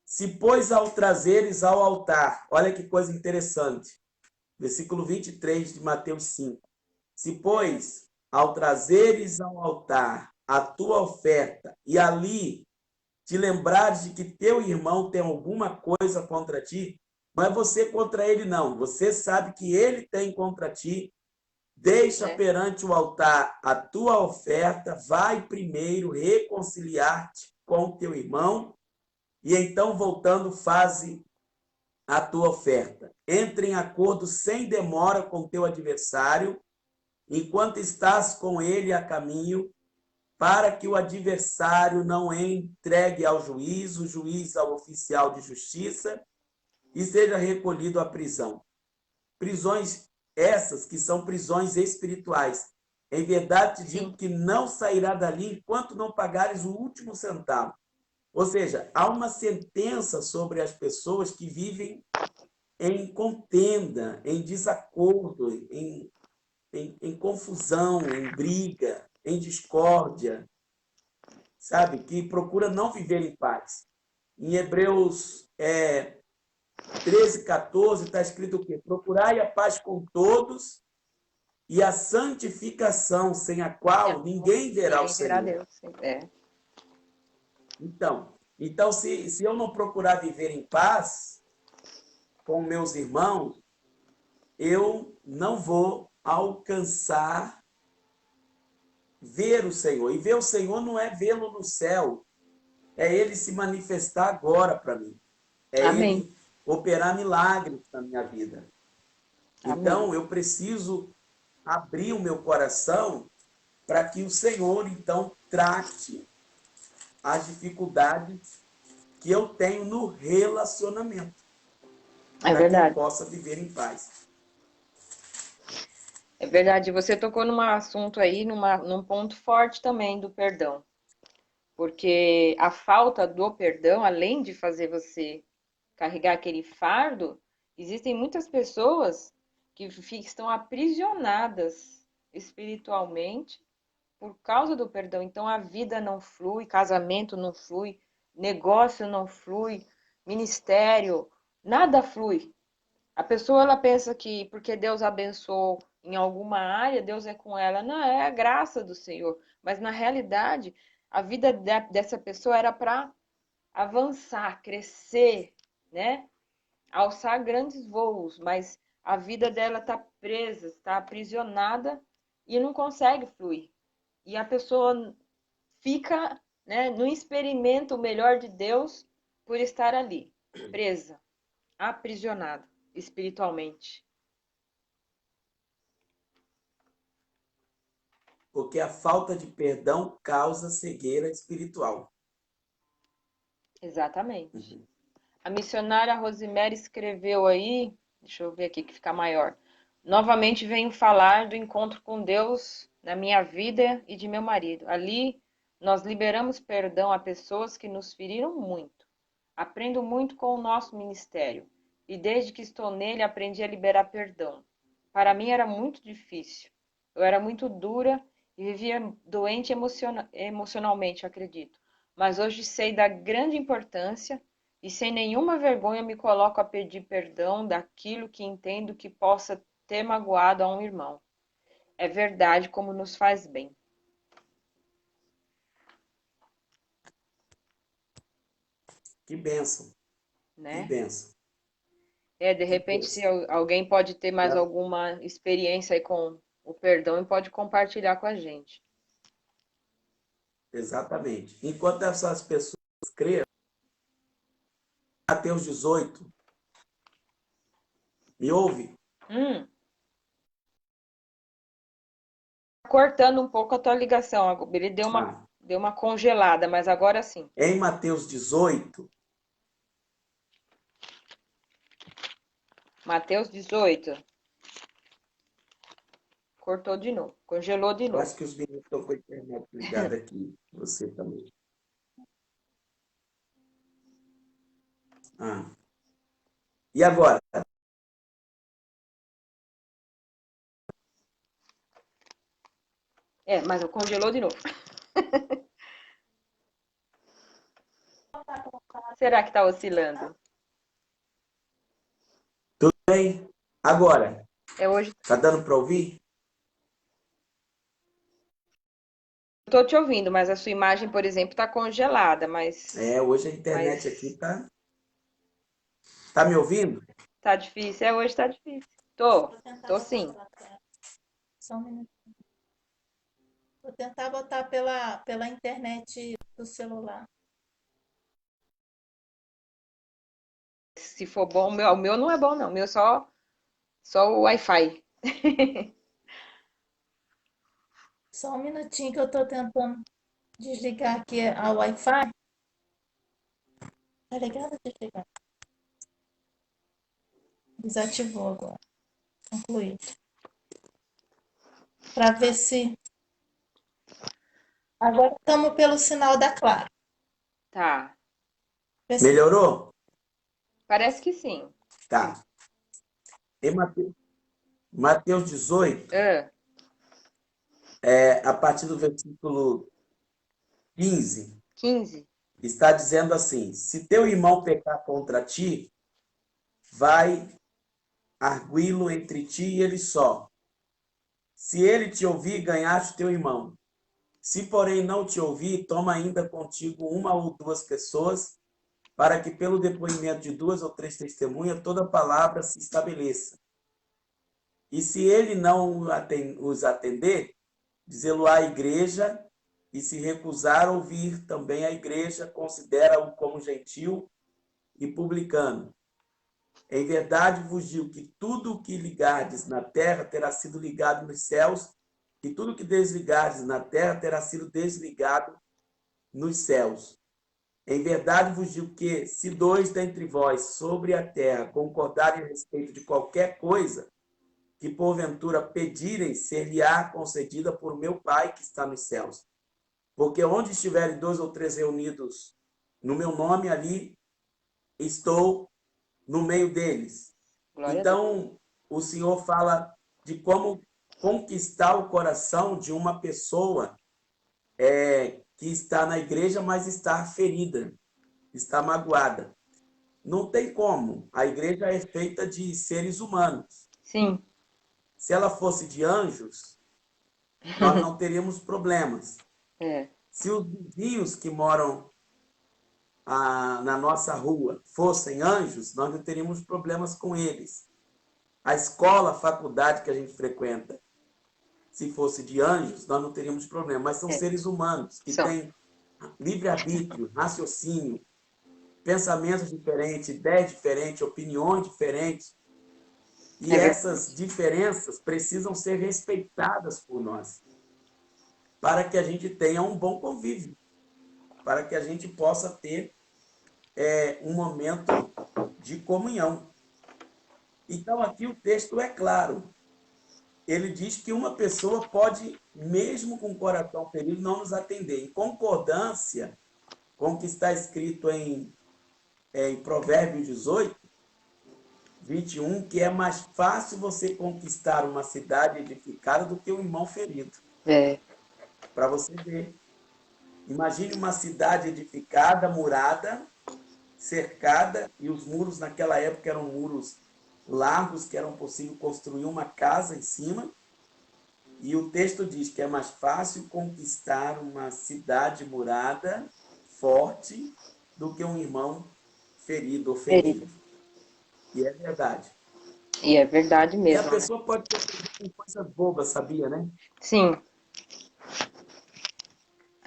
Se, pois, ao trazeres ao altar, olha que coisa interessante, versículo 23 de Mateus 5. Se, pois, ao trazeres ao altar a tua oferta, e ali te lembrares de que teu irmão tem alguma coisa contra ti, não é você contra ele, não. Você sabe que ele tem contra ti. Deixa perante o altar a tua oferta, vai primeiro reconciliar-te com teu irmão, e então, voltando, faze a tua oferta. Entre em acordo sem demora com teu adversário, enquanto estás com ele a caminho, para que o adversário não entregue ao juiz, o juiz ao oficial de justiça, e seja recolhido à prisão. Prisões essas que são prisões espirituais. Em verdade te digo que não sairá dali enquanto não pagares o último centavo. Ou seja, há uma sentença sobre as pessoas que vivem em contenda, em desacordo, em confusão, em briga, em discórdia, sabe? Que procura não viver em paz. Em Hebreus 13, 14, está escrito o quê? Procurai a paz com todos e a santificação, sem a qual ninguém verá o Senhor. Então se eu não procurar viver em paz com meus irmãos, eu não vou alcançar ver o Senhor. E ver o Senhor não é vê-lo no céu, é Ele se manifestar agora para mim. É
Amém.
Ele operar milagres na minha vida. Então, eu preciso abrir o meu coração para que o Senhor, então, trate as dificuldades que eu tenho no relacionamento. Para que eu possa viver em paz.
É verdade. Você tocou num assunto aí, num ponto forte também do perdão. Porque a falta do perdão, além de fazer você carregar aquele fardo, existem muitas pessoas que estão aprisionadas espiritualmente por causa do perdão. Então a vida não flui, casamento não flui, negócio não flui, ministério, nada flui. A pessoa ela pensa que porque Deus abençoou em alguma área, Deus é com ela. Não, é a graça do Senhor. Mas na realidade, a vida dessa pessoa era para avançar, crescer, né? Alçar grandes voos, mas a vida dela está presa, está aprisionada e não consegue fluir. E a pessoa fica, né, não experimenta o melhor de Deus por estar ali, presa, aprisionada espiritualmente.
Porque a falta de perdão causa cegueira espiritual.
Exatamente. A missionária Rosemary escreveu aí, deixa eu ver aqui que fica maior. Novamente venho falar do encontro com Deus na minha vida e de meu marido. Ali nós liberamos perdão a pessoas que nos feriram muito. Aprendo muito com o nosso ministério e desde que estou nele aprendi a liberar perdão. Para mim era muito difícil. Eu era muito dura e vivia doente emocionalmente, acredito. Mas hoje sei da grande importância e sem nenhuma vergonha me coloco a pedir perdão daquilo que entendo que possa ter magoado a um irmão. É verdade como nos faz bem.
Que bênção.
Né?
Que bênção.
De repente, se alguém pode ter mais alguma experiência aí com o perdão e pode compartilhar com a gente.
Exatamente. Enquanto essas pessoas creem, Mateus 18, me ouve?
Cortando um pouco a tua ligação. Ele deu uma congelada, mas agora sim.
Em Mateus 18,
Mateus 18. Cortou de novo. Congelou de
Eu
novo.
acho que os meninos estão com a internet ligada aqui. Você também. Ah. E agora?
Mas congelou de novo. Será que tá oscilando?
Tudo bem? Agora?
Hoje.
Tá dando para ouvir?
Eu tô te ouvindo, mas a sua imagem, por exemplo, tá congelada, mas.
Hoje a internet aqui
Mas
tá. Tá me ouvindo?
tá difícil. Hoje tá difícil. Tô sim.
Só um minuto. Vou tentar botar pela internet do celular.
Se for bom, o meu não é bom, não. O meu só o Wi-Fi.
Só um minutinho que eu tô tentando desligar aqui a Wi-Fi. Tá ligado? Desligado. Desativou agora. Concluído. Para ver se. Agora estamos pelo sinal da Claro.
Tá.
Melhorou?
Parece que sim.
Tá. Em Mateus 18,
Ah,
a partir do versículo 15,
15.
está dizendo assim: se teu irmão pecar contra ti, vai arguí-lo entre ti e ele só. Se ele te ouvir, ganhaste teu irmão. Se, porém, não te ouvir, toma ainda contigo uma ou duas pessoas, para que, pelo depoimento de duas ou três testemunhas, toda palavra se estabeleça. E se ele não os atender, dizê-lo à igreja, e se recusar a ouvir também a igreja, considera-o como gentil e publicano. Em verdade vos digo que tudo o que ligardes na terra terá sido ligado nos céus, e tudo o que desligardes na terra terá sido desligado nos céus. Em verdade vos digo que, se dois dentre vós sobre a terra concordarem a respeito de qualquer coisa, que porventura pedirem, ser-lhe-á concedida por meu Pai que está nos céus. Porque onde estiverem dois ou três reunidos no meu nome, ali estou no meio deles.
Glória a Deus.
Então, o Senhor fala de como conquistar o coração de uma pessoa que está na igreja, mas está ferida, está magoada. Não tem como. A igreja é feita de seres humanos.
Sim.
Se ela fosse de anjos, nós não teríamos problemas.
É.
Se os vizinhos que moram na nossa rua fossem anjos, nós não teríamos problemas com eles. A escola, a faculdade que a gente frequenta, se fosse de anjos, nós não teríamos problema. Mas são seres humanos que
São.
têm livre-arbítrio, raciocínio, pensamentos diferentes, ideias diferentes, opiniões diferentes. E
É
essas
verdade.
diferenças precisam ser respeitadas por nós, para que a gente tenha um bom convívio, para que a gente possa ter um momento de comunhão. Então, aqui o texto é claro. Ele diz que uma pessoa pode, mesmo com o coração ferido, não nos atender. Em concordância com o que está escrito em Provérbios 18, 21, que é mais fácil você conquistar uma cidade edificada do que um irmão ferido.
É.
Para você ver. Imagine uma cidade edificada, murada, cercada, e os muros naquela época eram muros largos, que eram possível construir uma casa em cima. E o texto diz que é mais fácil conquistar uma cidade murada, forte, do que um irmão ferido,
Ferido.
ofendido. E é verdade.
E é verdade
E a
mesmo, né?
pessoa pode ter com coisas bobas, sabia, né?
Sim.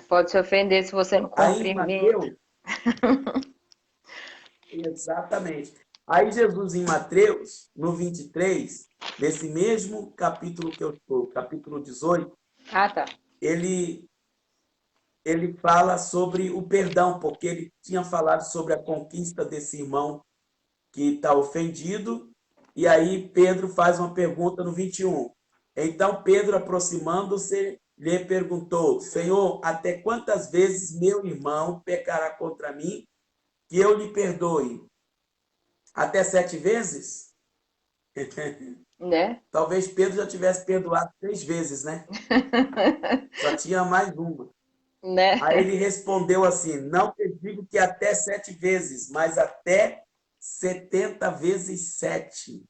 Pode se ofender se você não
Aí em
cumprimenta.
Mateus, exatamente. Aí Jesus em Mateus, no 23, nesse mesmo capítulo que eu estou, capítulo 18,
Ah, tá.
ele fala sobre o perdão, porque ele tinha falado sobre a conquista desse irmão que está ofendido, E aí Pedro faz uma pergunta no 21. Então Pedro, aproximando-se, lhe perguntou: Senhor, até quantas vezes meu irmão pecará contra mim, que eu lhe perdoe? Até 7 vezes?
Né?
Talvez Pedro já tivesse perdoado 3 vezes, né? Só tinha mais uma.
Né?
Aí ele respondeu assim: Não te digo que até 7 vezes, mas até 70 vezes 7.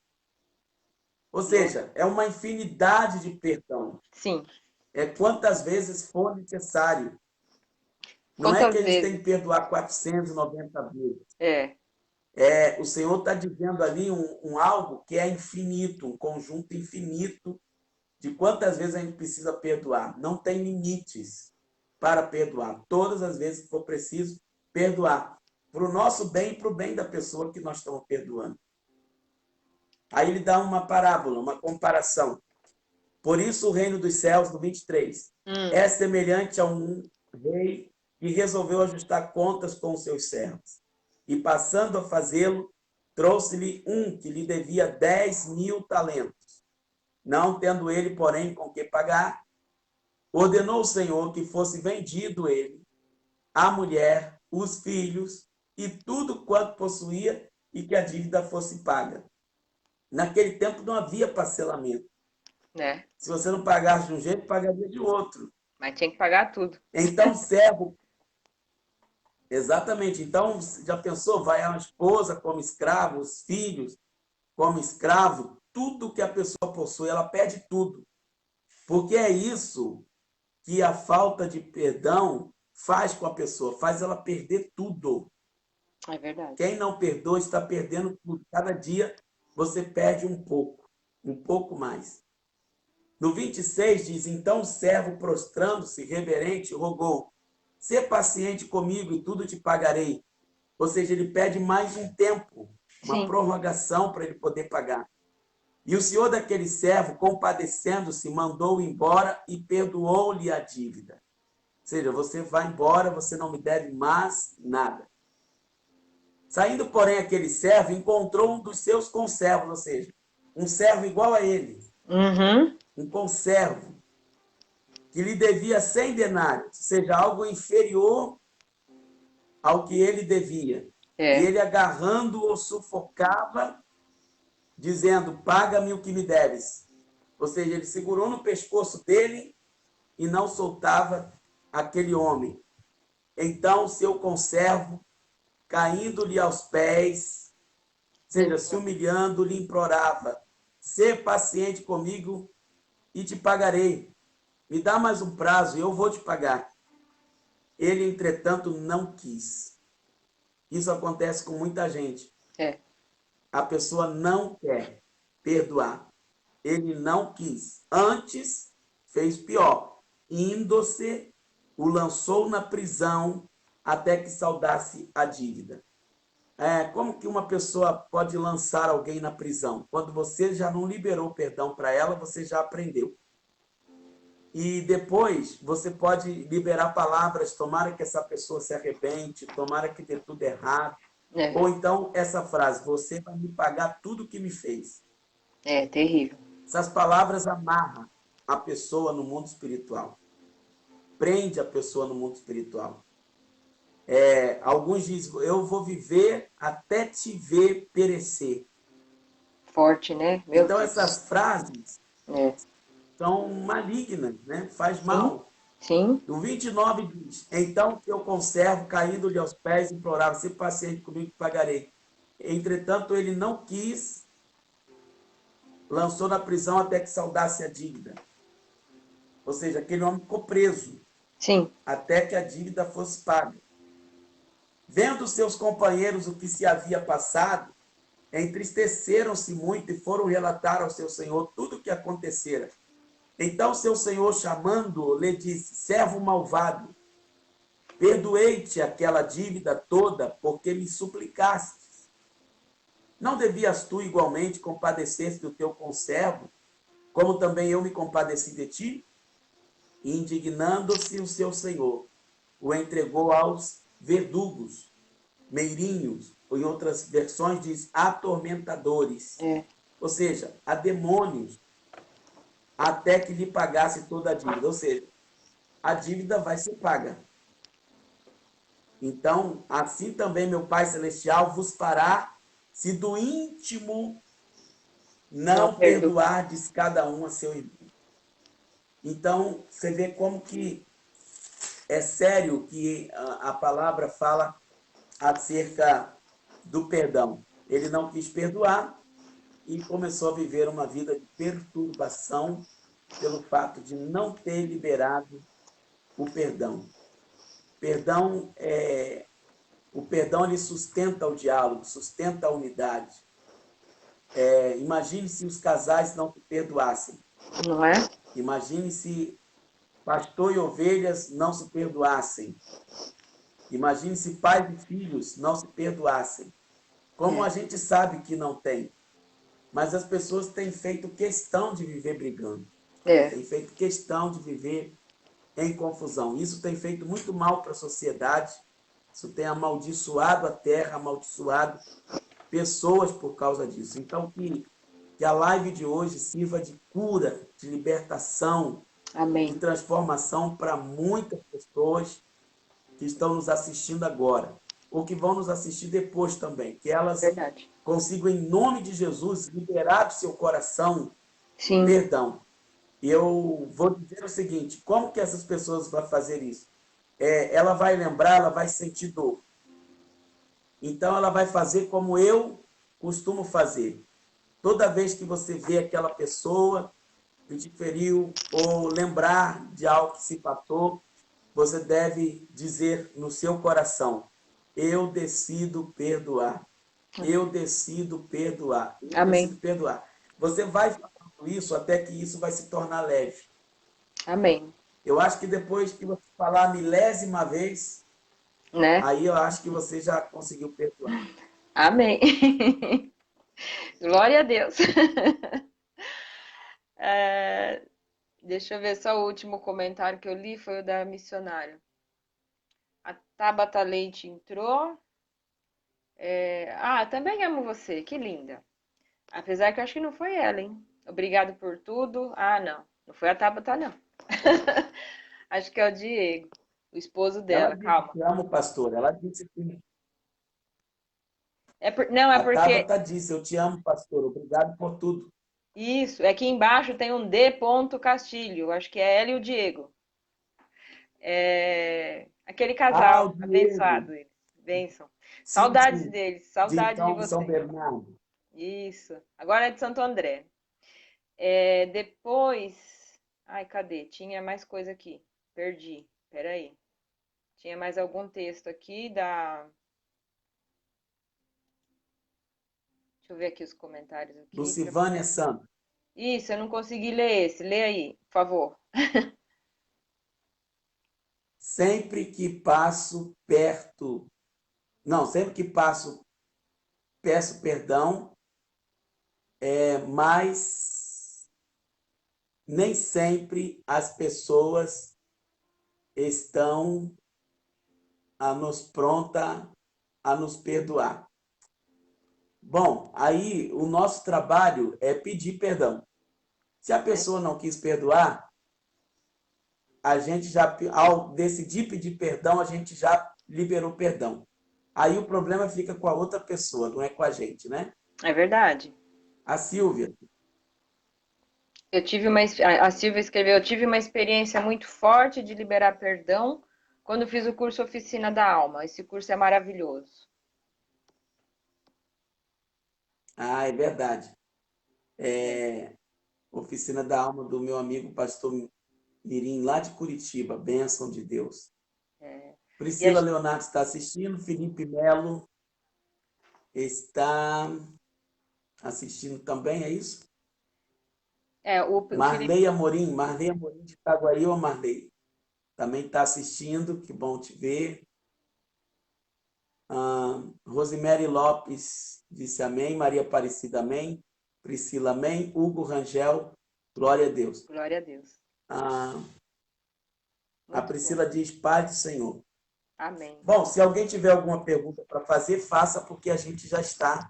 Ou
Né?
seja, é uma infinidade de perdão.
Sim.
É quantas vezes for necessário. Não é que
Quantas
a gente tem
vezes?
que perdoar 490 vezes.
É,
O Senhor está dizendo ali algo que é infinito, um conjunto infinito de quantas vezes a gente precisa perdoar. Não tem limites para perdoar. Todas as vezes que for preciso perdoar. Para o nosso bem e para o bem da pessoa que nós estamos perdoando. Aí ele dá uma parábola, uma comparação. Por isso o reino dos céus, no 23, é semelhante a um rei que resolveu ajustar contas com os seus servos. E passando a fazê-lo, trouxe-lhe um que lhe devia 10.000 talentos. Não tendo ele, porém, com que pagar, ordenou o Senhor que fosse vendido ele, a mulher, os filhos e tudo quanto possuía e que a dívida fosse paga. Naquele tempo não havia parcelamento.
né?
Se você não pagasse de um jeito, pagaria de outro.
Mas tinha que pagar tudo.
Então, servo. Exatamente. Então, já pensou? Vai a esposa como escravo, os filhos como escravo, tudo que a pessoa possui, ela perde tudo. Porque é isso que a falta de perdão faz com a pessoa, faz ela perder tudo.
É verdade.
Quem não perdoa está perdendo tudo. Cada dia você perde um pouco mais. No 26 diz: Então o servo, prostrando-se, reverente, rogou: Sê paciente comigo e tudo te pagarei. Ou seja, ele pede mais um tempo, uma
Sim.
prorrogação para ele poder pagar. E o senhor daquele servo, compadecendo-se, mandou-o embora e perdoou-lhe a dívida. Ou seja, você vai embora, você não me deve mais nada. Saindo, porém, aquele servo, encontrou um dos seus conservos, ou seja, um servo igual a ele,
Uhum.
um conservo, que lhe devia 100 denários, ou seja, algo inferior ao que ele devia. E
É.
ele, agarrando-o, sufocava, dizendo: Paga-me o que me deves. Ou seja, ele segurou no pescoço dele e não soltava aquele homem. Então, seu conservo, caindo-lhe aos pés, ou seja, se humilhando, lhe implorava: Sê paciente comigo e te pagarei. Me dá mais um prazo e eu vou te pagar. Ele, entretanto, não quis. Isso acontece com muita gente.
É.
A pessoa não quer perdoar. Ele não quis. Antes, fez pior. Indo-se, o lançou na prisão até que saudasse a dívida. Como que uma pessoa pode lançar alguém na prisão? Quando você já não liberou perdão para ela, você já aprendeu. E depois você pode liberar palavras, tomara que essa pessoa se arrepende, tomara que dê tudo errado.
É.
Ou então essa frase: você vai me pagar tudo que me fez.
É terrível.
Essas palavras amarram a pessoa no mundo espiritual. Prende a pessoa no mundo espiritual. Alguns dizem: eu vou viver até te ver perecer.
Forte, né? Meu
Então
Deus.
essas frases
É.
são malignas, né? Faz
Sim.
mal.
Sim.
No 29 diz: Então eu conservo, caindo-lhe aos pés, implorava: Se paciente comigo, que pagarei. Entretanto, ele não quis, lançou na prisão até que saudasse a dívida. Ou seja, aquele homem ficou preso
Sim.
até que a dívida fosse paga. Vendo seus companheiros o que se havia passado, entristeceram-se muito e foram relatar ao seu senhor tudo o que acontecera. Então seu senhor, chamando-o, lhe disse: Servo malvado, perdoei-te aquela dívida toda, porque me suplicastes. Não devias tu igualmente compadecer-te do teu conservo, como também eu me compadeci de ti? E indignando-se o seu senhor, o entregou aos verdugos, meirinhos, ou em outras versões diz atormentadores,
É.
ou seja, a demônios, até que lhe pagasse toda a dívida. Ou seja, a dívida vai ser paga. Então, assim também meu Pai Celestial vos fará, se do íntimo
Não
não
perdoa.
perdoardes cada um a seu irmão. Então, você vê como que é sério que a palavra fala acerca do perdão. Ele não quis perdoar e começou a viver uma vida de perturbação pelo fato de não ter liberado o perdão. O perdão ele sustenta o diálogo, sustenta a unidade. Imagine se os casais não se perdoassem.
Não é?
Imagine se pastor e ovelhas não se perdoassem. Imagine se pais e filhos não se perdoassem. Como a gente sabe que não tem, mas as pessoas têm feito questão de viver brigando.
É.
Têm feito questão de viver em confusão. Isso tem feito muito mal para a sociedade. Isso tem amaldiçoado a terra, amaldiçoado pessoas por causa disso. Então, que a live de hoje sirva de cura, de libertação,
Amém.
de transformação para muitas pessoas que estão nos assistindo agora, ou que vão nos assistir depois também. Que elas
Verdade.
consigam, em nome de Jesus, liberar do seu coração
Sim.
perdão. E eu vou dizer o seguinte, como que essas pessoas vão fazer isso? Ela vai lembrar, ela vai sentir dor. Então, ela vai fazer como eu costumo fazer. Toda vez que você vê aquela pessoa que te feriu ou lembrar de algo que se passou, você deve dizer no seu coração, eu decido perdoar. Eu decido perdoar. Eu
Amém.
decido perdoar. Você vai falando isso até que isso vai se tornar leve.
Amém.
Eu acho que depois que você falar a milésima vez,
Né?
aí eu acho que você já conseguiu perdoar.
Amém. Glória a Deus. Deixa eu ver só o último comentário que eu li foi o da missionária. A Tabata Leite entrou. Também amo você, que linda. Apesar que eu acho que não foi ela, hein? Obrigado por tudo. Não. Não foi a Tabata, não. Acho que é o Diego, o esposo
Ela
dela.
disse
Calma.
que ama o pastor. Ela disse que
Não, é
a
porque.
Tabata disse, eu te amo, pastor. Obrigado por tudo.
Isso, é que embaixo tem um D. Castilho. Acho que é ela e o Diego. Aquele casal
O Diego.
abençoado, eles. Bênção.
Sim,
Saudades
sim.
deles,
De
saudades de
São
você.
Bernardo.
Isso. Agora é de Santo André. Depois. Ai, cadê? Tinha mais coisa aqui. Perdi. Peraí. Tinha mais algum texto aqui da. Deixa eu ver aqui os comentários aqui.
Lucivânia Santos.
Isso, eu não consegui ler esse. Lê aí, por favor.
Sempre que passo perto. Não, sempre que passo, peço perdão, mas nem sempre as pessoas estão pronta a nos perdoar. Bom, aí o nosso trabalho é pedir perdão. Se a pessoa não quis perdoar, a gente já, ao decidir pedir perdão, a gente já liberou perdão. Aí o problema fica com a outra pessoa, não é com a gente, né?
É verdade.
A Silvia.
A Silvia escreveu, eu tive uma experiência muito forte de liberar perdão quando fiz o curso Oficina da Alma. Esse curso é maravilhoso.
É verdade. Oficina da Alma do meu amigo pastor Mirim, lá de Curitiba. Bênção de Deus.
E a,
Priscila Leonardo está assistindo, Felipe Melo está assistindo também, é isso?
o Felipe,
Marley Amorim de Itaguaí, ou Marley? Também está assistindo, que bom te ver. Rosemary Lopes disse amém, Maria Aparecida amém, Priscila amém, Hugo Rangel, glória a Deus.
glória a Deus.
A
Muito bom.
Priscila diz paz do Senhor.
Amém.
Bom, se alguém tiver alguma pergunta para fazer, faça, porque a gente já está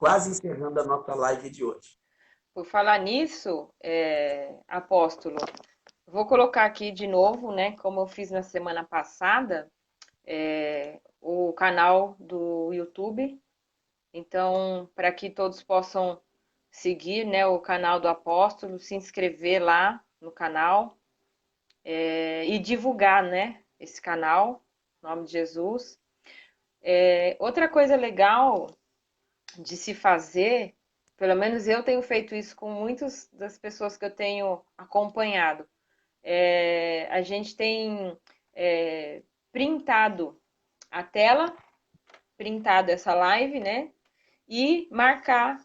quase encerrando a nossa live de hoje.
Por falar nisso, apóstolo, vou colocar aqui de novo, né, como eu fiz na semana passada, o canal do YouTube. Então, para que todos possam seguir, né, o canal do apóstolo, se inscrever lá no canal, e divulgar, né, esse canal, em nome de Jesus. Outra coisa legal de se fazer, pelo menos eu tenho feito isso com muitas das pessoas que eu tenho acompanhado, a gente tem printado a tela, printado essa live, né? E marcar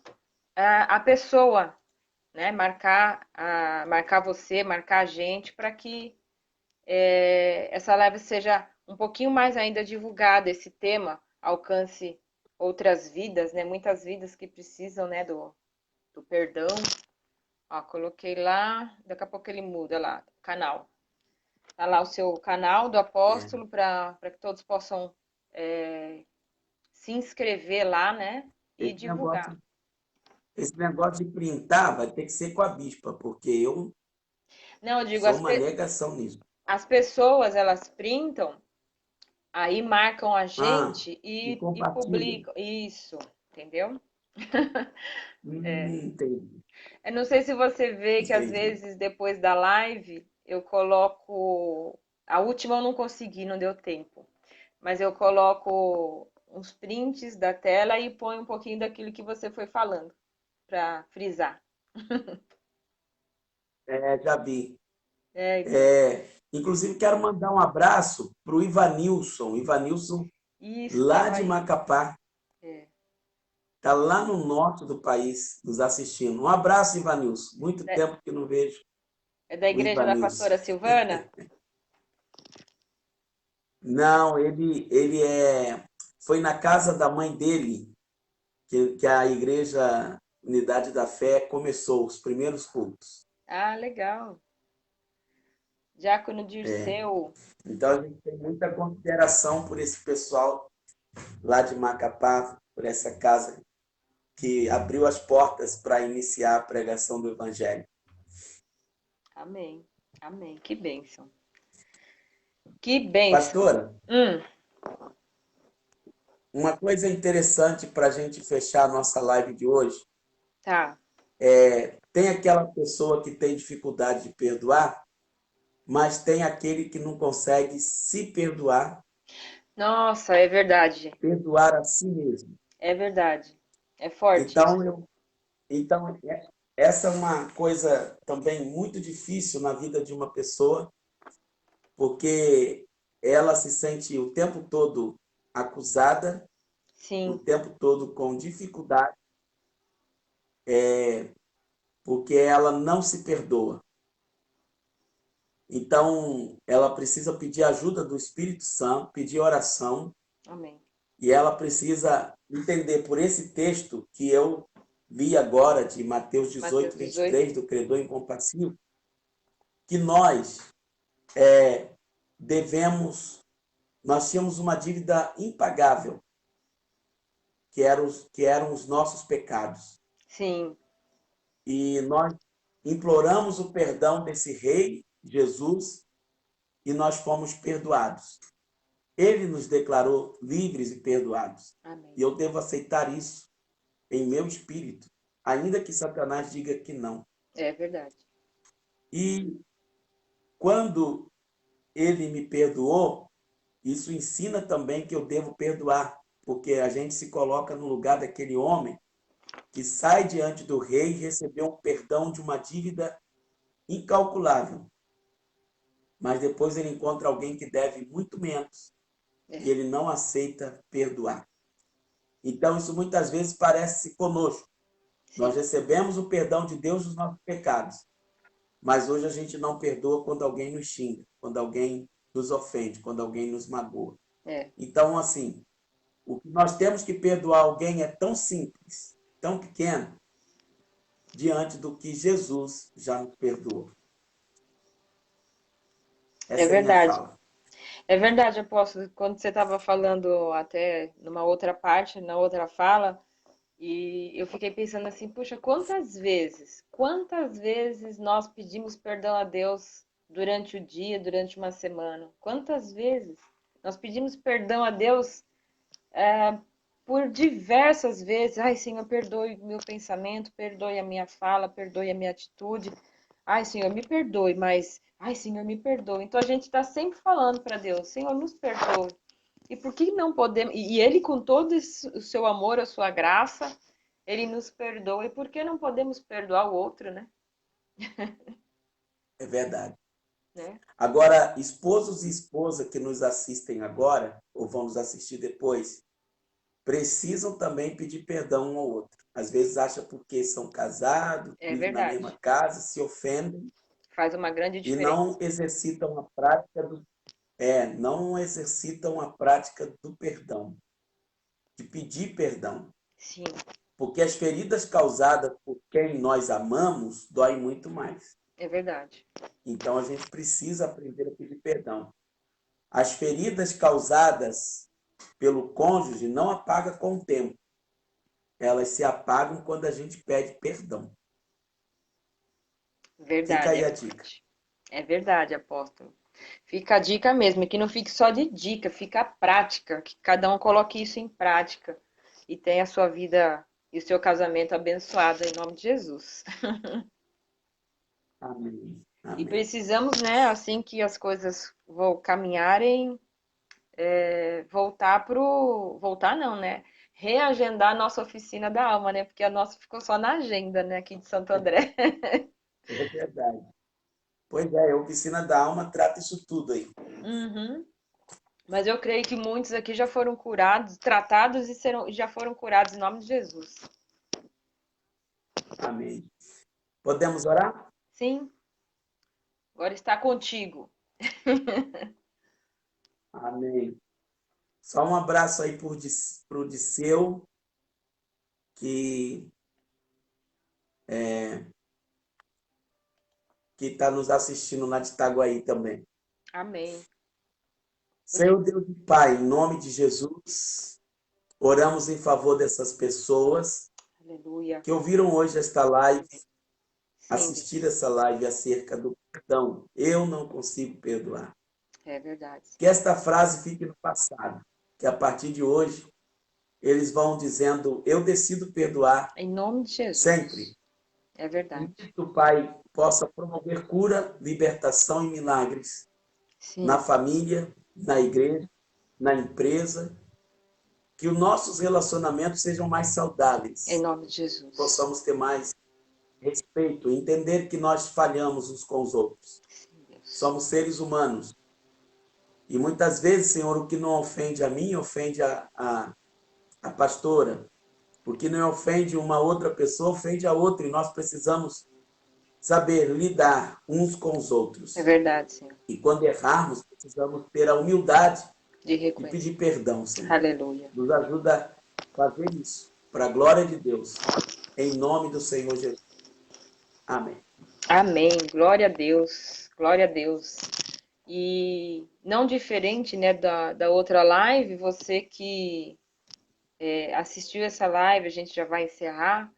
a pessoa, né? Marcar você, marcar a gente, para que essa live seja um pouquinho mais ainda divulgada, esse tema alcance outras vidas, né? Muitas vidas que precisam, né, do perdão. Ó, coloquei lá, daqui a pouco ele muda lá, canal. Tá lá o seu canal do
É,
apóstolo para que todos possam se inscrever lá, né? E
esse
divulgar.
negócio, esse negócio de printar vai ter que ser com a bispa, porque eu
Não, eu digo,
sou uma negação nisso.
as pessoas, elas printam, aí marcam a
Ah,
gente
e
e
compartilha.
publicam. Isso, entendeu?
Entendi,
Eu não sei se você vê que às
entendi.
vezes depois da live eu coloco. A última eu não consegui, não deu tempo. Mas eu coloco uns prints da tela e ponho um pouquinho daquilo que você foi falando, para frisar.
Já vi.
Então.
Inclusive, quero mandar um abraço para o Ivanilson. Ivanilson,
Isso,
lá
tava
de
aí.
Macapá,
É.
está lá no norte do país, nos assistindo. Um abraço, Ivanilson. Muito
É
tempo que não vejo
é da
o
igreja da
Ivanilson.
pastora Silvana?
Não, foi na casa da mãe dele que a Igreja Unidade da Fé começou os primeiros cultos.
Ah, legal. Diácono
É.
Dirceu.
Então a gente tem muita consideração por esse pessoal lá de Macapá, por essa casa que abriu as portas para iniciar a pregação do Evangelho.
Amém. Amém. Que bênção. Que bênção.
Pastora,
Hum,
uma coisa interessante para a gente fechar a nossa live de hoje,
tá.
tem aquela pessoa que tem dificuldade de perdoar, mas tem aquele que não consegue se perdoar,
Nossa, é verdade.
perdoar a si mesmo.
É verdade. É forte
Então,
isso.
essa é uma coisa também muito difícil na vida de uma pessoa, porque ela se sente o tempo todo acusada, o
Sim,
tempo todo com dificuldade, porque ela não se perdoa. Então, ela precisa pedir ajuda do Espírito Santo, pedir oração,
amém.
e ela precisa entender por esse texto que eu li agora, de Mateus
Mateus
18,
18.
23, do credor incompassível, que nós devemos, nós tínhamos uma dívida impagável, que eram os nossos pecados.
Sim,
E nós imploramos o perdão desse rei, Jesus, e nós fomos perdoados. Ele nos declarou livres e perdoados.
amém.
E eu devo aceitar isso em meu espírito, ainda que Satanás diga que não.
É verdade.
E quando ele me perdoou, isso ensina também que eu devo perdoar, porque a gente se coloca no lugar daquele homem que sai diante do rei e recebeu um perdão de uma dívida incalculável, mas depois ele encontra alguém que deve muito menos e
É,
ele não aceita perdoar. Então, isso muitas vezes parece conosco. Nós
sim.
recebemos o perdão de Deus dos nossos pecados, mas hoje a gente não perdoa quando alguém nos xinga, quando alguém nos ofende, quando alguém nos magoa.
É,
Então, assim, o que nós temos que perdoar alguém é tão simples, tão pequeno, diante do que Jesus já nos perdoou.
é
Essa é a minha
verdade.
fala.
É verdade, apóstolo. Quando você estava falando até numa outra parte, na outra fala, E eu fiquei pensando assim, puxa, quantas vezes nós pedimos perdão a Deus durante o dia, durante uma semana? Quantas vezes nós pedimos perdão a Deus por diversas vezes? Ai, Senhor, perdoe o meu pensamento, perdoe a minha fala, perdoe a minha atitude. Ai, Senhor, me perdoe, mas... Ai, Senhor, me perdoe. Então a gente está sempre falando para Deus, Senhor, nos perdoe. E por que não podemos... E Ele, com todo o seu amor, a sua graça, Ele nos perdoa. E por que não podemos perdoar o outro, né?
É verdade.
Né?
Agora, esposos e esposas que nos assistem agora, ou vão nos assistir depois, precisam também pedir perdão um ao outro. Às vezes acha porque são casados,
É
vivem na mesma
verdade.
casa, se ofendem
Faz uma grande
e
diferença.
não exercitam a prática não exercitam a prática do perdão, de pedir perdão.
Sim,
Porque as feridas causadas por quem nós amamos doem muito mais.
é verdade.
Então a gente precisa aprender a pedir perdão. As feridas causadas pelo cônjuge não apagam com o tempo. Elas se apagam quando a gente pede perdão. Fica
Verdade,
aí a dica.
apóstolo. É verdade, apóstolo. Fica a dica mesmo, e que não fique só de dica, fica a prática, que cada um coloque isso em prática e tenha a sua vida e o seu casamento abençoado em nome de Jesus.
Amém.
E
Amém.
precisamos, né, assim que as coisas vão caminharem, voltar não, né? Reagendar a nossa oficina da alma, né? Porque a nossa ficou só na agenda, né, aqui de Santo André.
É verdade. Pois é, a Oficina da Alma trata isso tudo aí.
Uhum. Mas eu creio que muitos aqui já foram curados, tratados e já foram curados em nome de Jesus.
Amém. Podemos orar?
Sim, agora está contigo.
Amém. Só um abraço aí para o Disseu, que está nos assistindo lá de Itaguaí também.
Amém.
Senhor Deus e Pai, em nome de Jesus, oramos em favor dessas pessoas
Aleluia.
que ouviram hoje esta live,
Sim,
assistir
Deus.
essa live acerca do perdão. Eu não consigo perdoar.
É verdade.
Que esta frase fique no passado, que a partir de hoje eles vão dizendo: eu decido perdoar
Em nome de
sempre.
Jesus. É verdade.
E que o Pai possa promover cura, libertação e milagres na
Sim,
família, na igreja, na empresa, que os nossos relacionamentos sejam mais
em
saudáveis,
nome de Jesus.
possamos ter mais respeito, entender que nós falhamos uns com os outros.
Sim, Deus.
Somos seres humanos. E muitas vezes, Senhor, o que não ofende a mim, ofende a pastora. O que não ofende uma outra pessoa, ofende a outra. E nós precisamos saber lidar uns com os
É
outros.
verdade, Senhor.
E quando errarmos, precisamos ter a humildade
De
e
reconhecer.
pedir perdão, Senhor.
Aleluia.
Nos ajuda a fazer isso, para a glória de Deus. Em nome do Senhor Jesus. Amém.
Amém. Glória a Deus. Glória a Deus. E não diferente, né, da outra live, você que assistiu essa live, a gente já vai encerrar,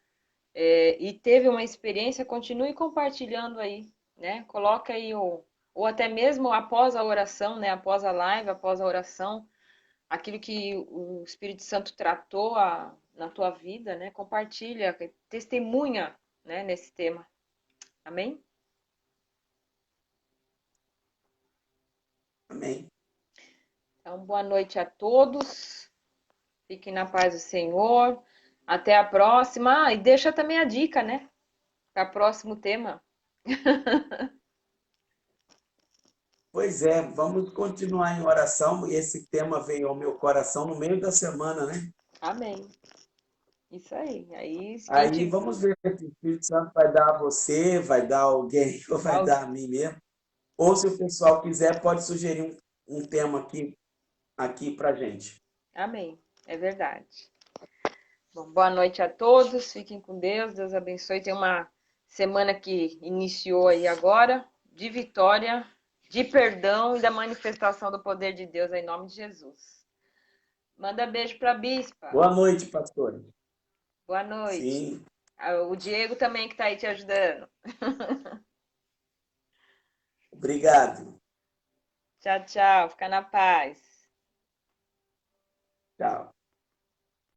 e teve uma experiência, continue compartilhando aí, né? Coloca aí, ou até mesmo após a oração, né? Após a live, após a oração, aquilo que o Espírito Santo tratou na tua vida, né? Compartilha, testemunha, né, nesse tema. Amém?
Amém.
Então, boa noite a todos. Fiquem na paz do Senhor. Até a próxima. E deixa também a dica, né? Para o próximo tema.
Pois é, vamos continuar em oração. E esse tema veio ao meu coração no meio da semana, né?
Amém. Isso aí. Aí, quem
Aí
te...
vamos ver se o Espírito Santo vai dar a você, vai dar a alguém, ou vai dar a mim mesmo. Ou se o pessoal quiser, pode sugerir um tema aqui para gente.
Amém. É verdade. Bom, boa noite a todos. Fiquem com Deus. Deus abençoe. Tem uma semana que iniciou aí agora, de vitória, de perdão e da manifestação do poder de Deus em nome de Jesus. Manda beijo para a bispa.
Boa noite, pastor.
Boa noite.
Sim,
O Diego também que está aí te ajudando.
obrigado.
Tchau, tchau. Fica na paz.
Tchau.